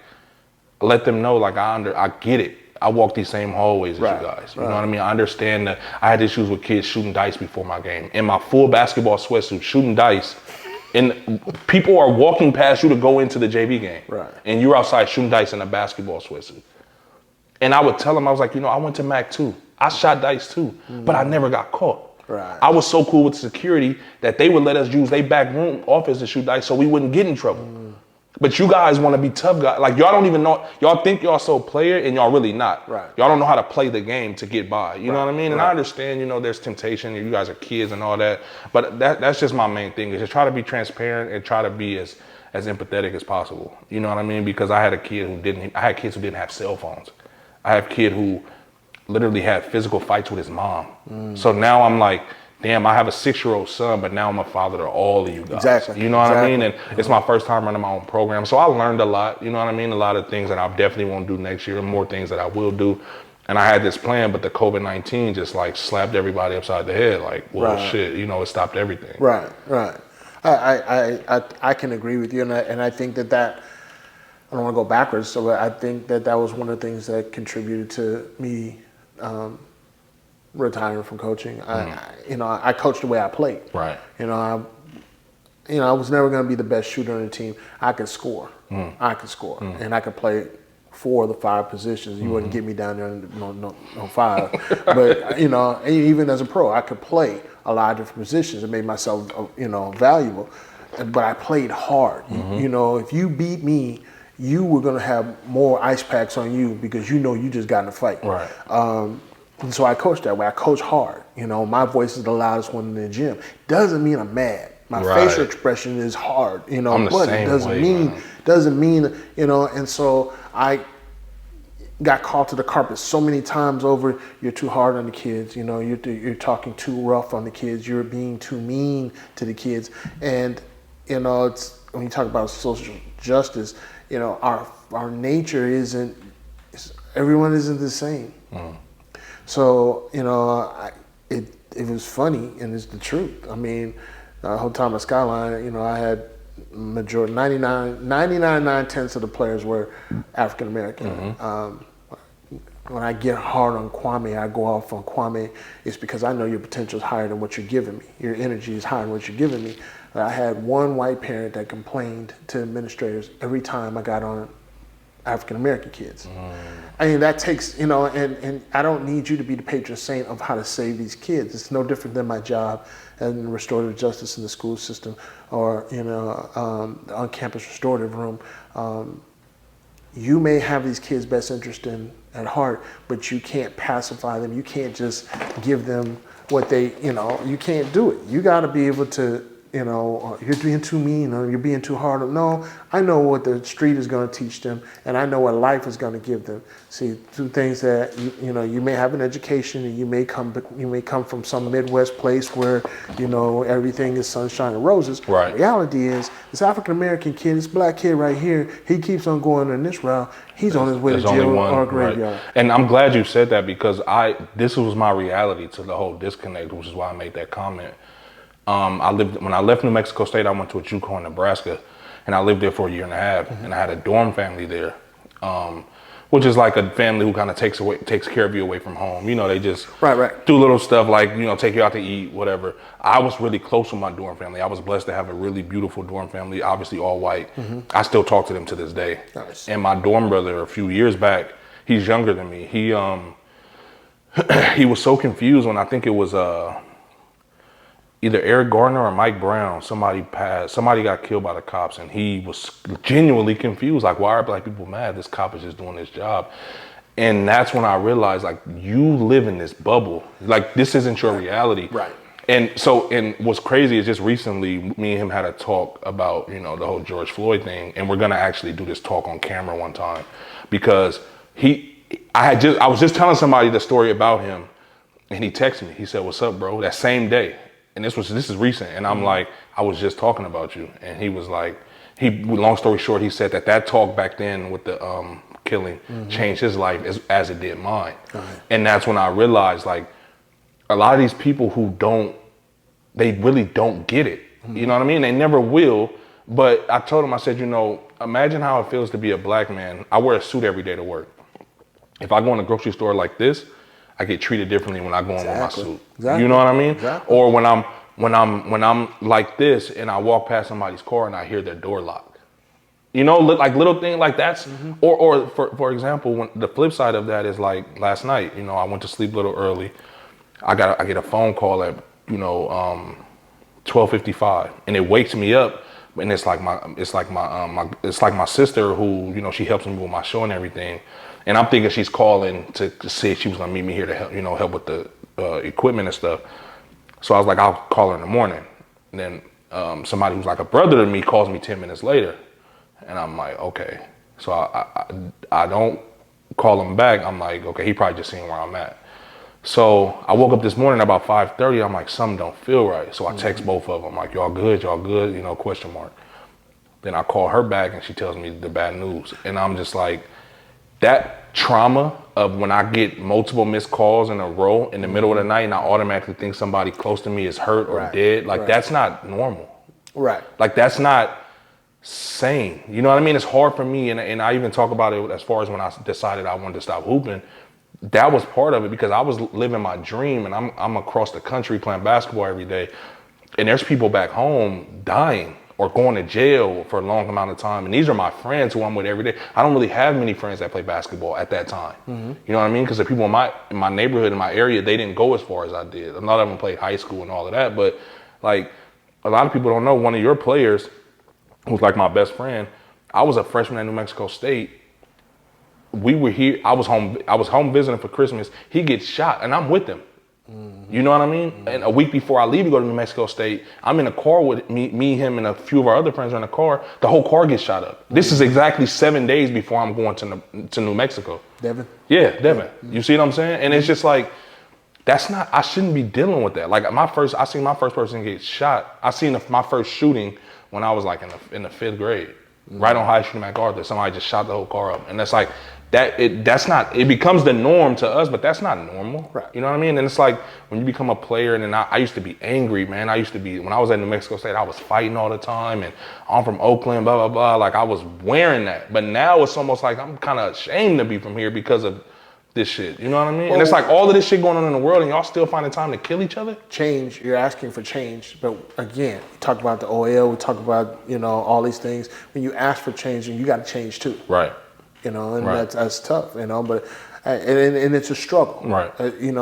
let them know, like, I get it. I walk these same hallways as you guys. You know what I mean? I understand that I had issues with kids shooting dice before my game. In my full basketball sweatsuit, shooting dice. And people are walking past you to go into the JV game. Right. And you're outside shooting dice in a basketball sweatsuit. And I would tell them, I was like, I went to Mack too. I shot dice too, but I never got caught. Right. I was so cool with security that they would let us use their back room office to shoot dice so we wouldn't get in trouble. But you guys want to be tough guys. Like, y'all don't even know, y'all think y'all so player and y'all really not. Right. Y'all don't know how to play the game to get by. You know what I mean? And I understand, there's temptation, you guys are kids and all that. But that's just my main thing, is just try to be transparent and try to be as empathetic as possible. You know what I mean? Because I had kids who didn't have cell phones. I have a kid who literally had physical fights with his mom. So now I'm like, damn, I have a 6-year-old son, but now I'm a father to all of you guys. Exactly. You know what I mean? And it's my first time running my own program. So I learned a lot, you know what I mean? A lot of things that I definitely won't do next year, more things that I will do. And I had this plan, but the COVID-19 just like slapped everybody upside the head. Like, well, shit, it stopped everything. Right. I can agree with you. And I think that I don't want to go backwards. So I think that was one of the things that contributed to me retiring from coaching. I coached the way I played. Right. I was never going to be the best shooter on the team. I could score. I could score, and I could play 4 of the 5 positions. You wouldn't get me down there no 5. But, you know, even as a pro, I could play a lot of different positions and made myself, you know, valuable. But I played hard. You know, if you beat me, you were going to have more ice packs on you because you know you just got in a fight. Right. And so I coach that way. I coach hard. You know, my voice is the loudest one in the gym. Doesn't mean I'm mad. My facial expression is hard. You know, but it doesn't mean, you know. And so I got called to the carpet so many times over. You're too hard on the kids. You know, you're talking too rough on the kids. You're being too mean to the kids. And you know, it's when you talk about social justice. You know, our nature isn't. Everyone isn't the same. So, you know, it was funny, and it's the truth. I mean, the whole time at Skyline, you know, I had majority 99.9 of the players were African American. When I get hard on Kwame, I go off on Kwame. It's because I know your potential is higher than what you're giving me. Your energy is higher than what you're giving me. I had one white parent that complained to administrators every time I got on African American kids. I mean, that takes, you know, and I don't need you to be the patron saint of how to save these kids. It's no different than my job in restorative justice in the school system or, you know, the on-campus restorative room. You may have these kids' best interest at heart, but you can't pacify them. You can't just give them what they, you know, you can't do it. You got to be able to, you know, you're being too mean or you're being too hard. No, I know what the street is going to teach them, and I know what life is going to give them. See, two things that you know, you may have an education, and you may come from some Midwest place where, you know, everything is sunshine and roses. Right. The reality is, this African American kid, this black kid right here, he keeps on going in this route. He's on his way to jail or graveyard. Right. And I'm glad you said that because this was my reality to the whole disconnect, which is why I made that comment. When I left New Mexico State, I went to a JUCO in Nebraska, and I lived there for a year and a half, and I had a dorm family there, which is like a family who kind of takes care of you away from home. You know, they just do little stuff like, you know, take you out to eat, whatever. I was really close with my dorm family. I was blessed to have a really beautiful dorm family, obviously all white. I still talk to them to this day. Nice. And my dorm brother, a few years back, he's younger than me. He he was so confused when I think it was either Eric Gardner or Mike Brown, somebody got killed by the cops, and he was genuinely confused. Like, why are black people mad? This cop is just doing his job. And that's when I realized, like, you live in this bubble. Like, this isn't your reality. Right. And so, and what's crazy is just recently, me and him had a talk about, you know, the whole George Floyd thing. And we're going to actually do this talk on camera one time because I was just telling somebody the story about him, and he texted me. He said, "What's up, bro?" That same day. And this is recent, and I'm like, I was just talking about you, and he was like, long story short, he said that talk back then with the killing changed his life as it did mine, and that's when I realized, like, a lot of these people they really don't get it, you know what I mean? They never will. But I told him, I said, you know, imagine how it feels to be a black man. I wear a suit every day to work. If I go in a grocery store like this, I get treated differently when I go in with my suit. Exactly. You know what I mean? Exactly. Or when I'm like this and I walk past somebody's car and I hear their door lock. You know, like little thing like that's or for example, when the flip side of that is like last night, you know, I went to sleep a little early. I get a phone call at, you know, 12:55, and it wakes me up, and it's like my sister who, you know, she helps me with my show and everything. And I'm thinking she's calling to see if she was gonna meet me here to help, you know, help with the equipment and stuff. So I was like, I'll call her in the morning. And then somebody who's like a brother to me calls me 10 minutes later, and I'm like, okay. So I don't call him back. I'm like, okay, he probably just seen where I'm at. So I woke up this morning about 5:30. I'm like, something don't feel right. So I text both of them, like, y'all good, you know, question mark. Then I call her back, and she tells me the bad news, and I'm just like. That trauma of when I get multiple missed calls in a row in the middle of the night and I automatically think somebody close to me is hurt or dead, like that's not normal. Right. Like that's not sane. You know what I mean? It's hard for me, and I even talk about it as far as when I decided I wanted to stop hooping. That was part of it because I was living my dream, and I'm across the country playing basketball every day, and there's people back home dying or going to jail for a long amount of time. And these are my friends who I'm with every day. I don't really have many friends that play basketball at that time. You know what I mean? Because the people in my neighborhood, in my area, they didn't go as far as I did. A lot of them played high school and all of that. But like, a lot of people don't know, one of your players, who's like my best friend, I was a freshman at New Mexico State. We were here. I was home visiting for Christmas. He gets shot, and I'm with him. You know what I mean? And a week before I leave to go to New Mexico State, I'm in a car with me, him, and a few of our other friends are in the car. The whole car gets shot up. This is exactly 7 days before I'm going to New Mexico. Devin? Yeah, Devin. You see what I'm saying? And it's just like, I shouldn't be dealing with that. Like I seen my first person get shot. I seen my first shooting when I was like in the 5th grade. Right on High Street in MacArthur. Somebody just shot the whole car up. And that's like, it becomes the norm to us, but that's not normal. Right. You know what I mean? And it's like when you become a player, and then I used to be angry, man. When I was at New Mexico State, I was fighting all the time, and I'm from Oakland, blah, blah, blah. Like I was wearing that. But now it's almost like I'm kind of ashamed to be from here because of this shit. You know what I mean? Well, and it's like all of this shit going on in the world, and y'all still finding time to kill each other? Change, you're asking for change. But again, we talk about the oil, we talk about, all these things. When you ask for change, and you got to change too. Right. And that's tough, but and it's a struggle. Right. It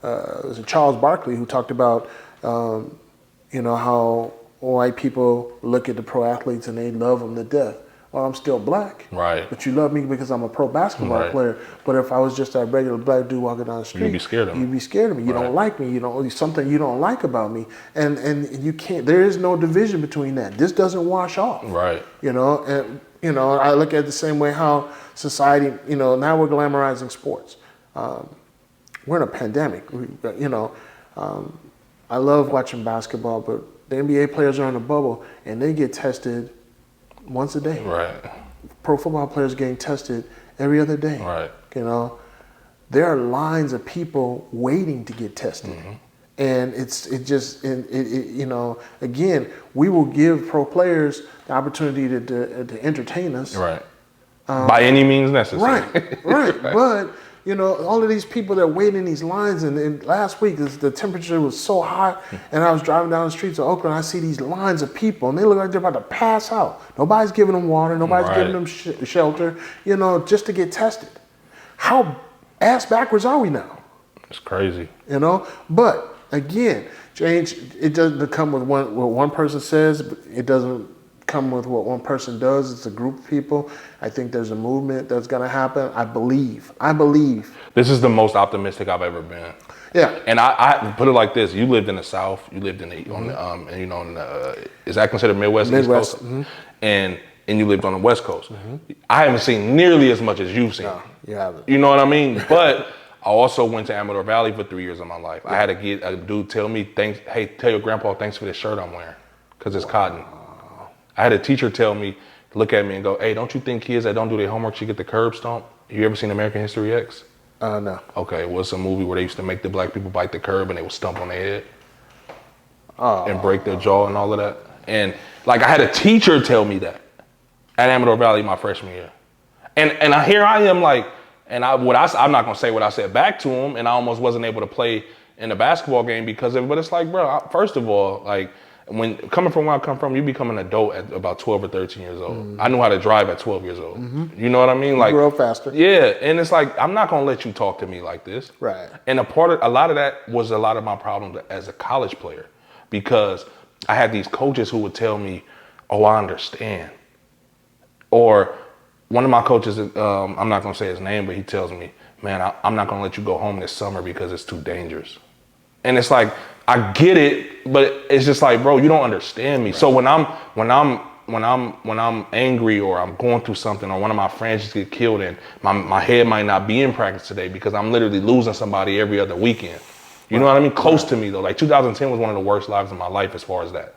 was Charles Barkley who talked about, how white people look at the pro athletes and they love them to death. Well, I'm still black. Right. But you love me because I'm a pro basketball player. But if I was just a regular black dude walking down the street, you'd be scared of me. You'd be scared of me. You don't like me. Something you don't like about me. And you can't. There is no division between that. This doesn't wash off. Right. I look at it the same way how society, now we're glamorizing sports. We're in a pandemic. I love watching basketball, but the NBA players are in a bubble and they get tested once a day. Right. Pro football players getting tested every other day. Right. There are lines of people waiting to get tested. And again, we will give pro players the opportunity to entertain us. Right. By any means necessary. Right. But, all of these people that wait in these lines, and last week the temperature was so hot, and I was driving down the streets of Oakland, I see these lines of people, and they look like they're about to pass out. Nobody's giving them water, nobody's giving them shelter, just to get tested. How ass backwards are we now? It's crazy. But again, change, it doesn't come with what one person says, but it doesn't come with what one person does. It's a group of people. I think there's a movement that's going to happen. I believe. This is the most optimistic I've ever been. Yeah. And I put it like this: you lived in the South, you lived in the is that considered Midwest? East Coast? And you lived on the West Coast. I haven't seen nearly as much as you've seen. No, you haven't. You know what I mean? But I also went to Amador Valley for 3 years of my life. I had to get a dude tell me, tell your grandpa thanks for this shirt I'm wearing, because it's cotton. I had a teacher tell me, look at me and go, hey, don't you think kids that don't do their homework should get the curb stomped? You ever seen American History X? No. Okay, well, it's a movie where they used to make the black people bite the curb and they would stomp on their head and break their jaw and all of that. And like, I had a teacher tell me that at Amador Valley my freshman year. And here I am like, I'm not gonna say what I said back to him, and I almost wasn't able to play in the basketball game because of it. But it's like, bro, first of all, like, when coming from where I come from, you become an adult at about 12 or 13 years old. I knew how to drive at 12 years old. You know what I mean? Like, you grow up faster. Yeah, and it's like, I'm not gonna let you talk to me like this. Right. And a lot of that was a lot of my problem as a college player, because I had these coaches who would tell me, "Oh, I understand," or one of my coaches, I'm not gonna say his name, but he tells me, "Man, I'm not gonna let you go home this summer because it's too dangerous." And it's like, I get it, but it's just like, bro, you don't understand me. Right. So when I'm angry or I'm going through something, or one of my friends just get killed and my head might not be in practice today because I'm literally losing somebody every other weekend. You know what I mean? Close to me though. Like 2010 was one of the worst lives of my life as far as that.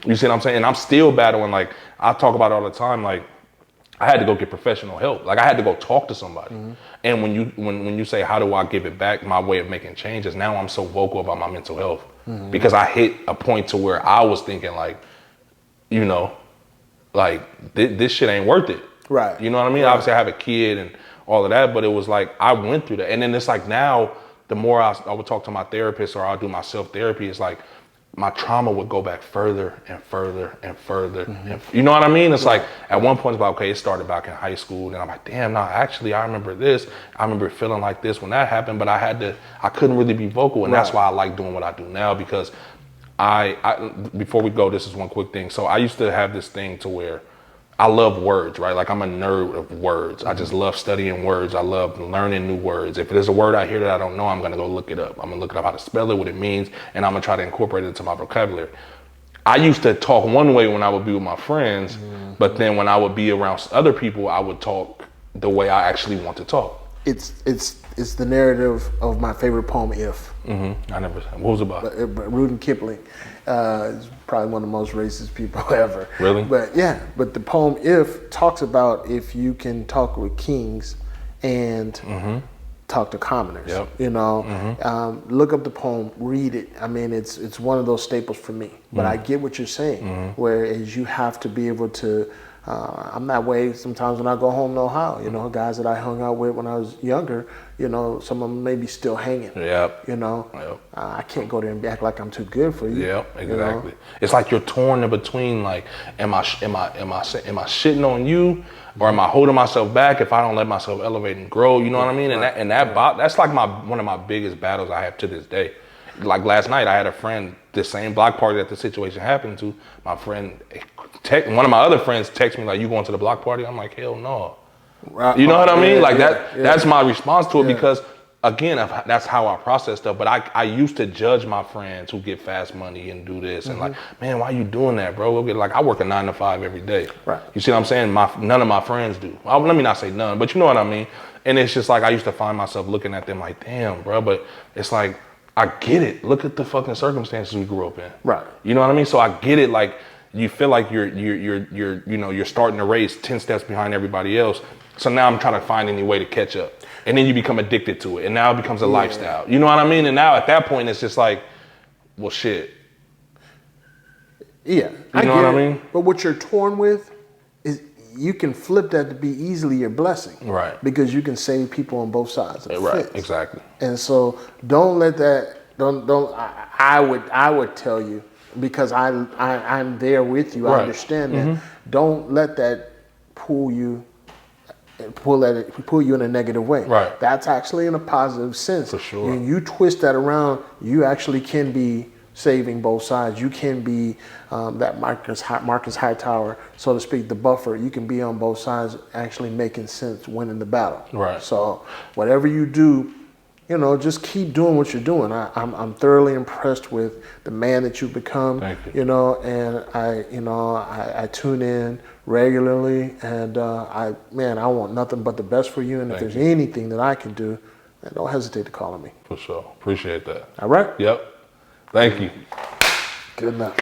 You see what I'm saying? And I'm still battling. Like, I talk about it all the time. Like, I had to go get professional help. Like, I had to go talk to somebody. And when you say, how do I give it back? My way of making changes. Now I'm so vocal about my mental health because I hit a point to where I was thinking like, this shit ain't worth it. Right. You know what I mean? Right. Obviously I have a kid and all of that, but it was like, I went through that. And then it's like, now the more I would talk to my therapist or I'll do my self-therapy, it's like, my trauma would go back further and further and further. And, you know what I mean? It's like at one point it's like, okay, it started back in high school. And I'm like, damn, no, actually I remember this. I remember feeling like this when that happened, but I couldn't really be vocal. And that's why I like doing what I do now, because I before we go, this is one quick thing. So I used to have this thing to where I love words, right? Like I'm a nerd of words. I just love studying words. I love learning new words. If there's a word I hear that I don't know, I'm gonna go look it up. I'm gonna look it up how to spell it, what it means, and I'm gonna try to incorporate it into my vocabulary. I used to talk one way when I would be with my friends, but then when I would be around other people, I would talk the way I actually want to talk. It's the narrative of my favorite poem, If. I never. What was it about? Rudyard Kipling. Is probably one of the most racist people ever. Really? But the poem If talks about if you can talk with kings and talk to commoners. Yep. You know, look up the poem, read it. I mean, it's one of those staples for me. But I get what you're saying, whereas you have to be able to. I'm that way sometimes when I go home, know how. You know, guys that I hung out with when I was younger, you know, some of them may be still hanging. Yep. You know, I can't go there and act like I'm too good for you. Yep, exactly. You know? It's like you're torn in between. Like, am I shitting on you, or am I holding myself back if I don't let myself elevate and grow? You know what I mean? And that's like one of my biggest battles I have to this day. Like last night, I had a friend, the same block party that the situation happened to. My friend, one of my other friends texted me like, "You going to the block party?" I'm like, "Hell no." You know what I mean? Like that's my response to it, because again, that's how I process stuff. But I used to judge my friends who get fast money and do this and like, man, why you doing that, bro? Like I work a 9 to 5 every day. Right. You see what I'm saying? None of my friends do. Well, let me not say none, but you know what I mean. And it's just like I used to find myself looking at them like, damn, bro. But it's like, I get it. Look at the fucking circumstances we grew up in. Right. You know what I mean? So I get it. Like you feel like you're starting the race 10 steps behind everybody else. So now I'm trying to find any way to catch up. And then you become addicted to it. And now it becomes a lifestyle. You know what I mean? And now at that point it's just like, well shit. Yeah. You know what I mean? But what you're torn with is you can flip that to be easily your blessing. Right. Because you can save people on both sides of the Right, fence. exactly. And so don't let that I would tell you, because I'm there with you. Right. I understand that. Don't let that pull you in a negative way. Right. That's actually in a positive sense. For sure. When you twist that around, you actually can be saving both sides. You can be that Marcus Hightower, so to speak, the buffer. You can be on both sides, actually making sense, winning the battle. Right. So whatever you do, you know, just keep doing what you're doing. I'm thoroughly impressed with the man that you've become. Thank you. You know, and I tune in regularly, and I want nothing but the best for you. And if there's anything that I can do, then don't hesitate to call on me. For sure. Appreciate that. All right. Yep. Thank you. Good enough.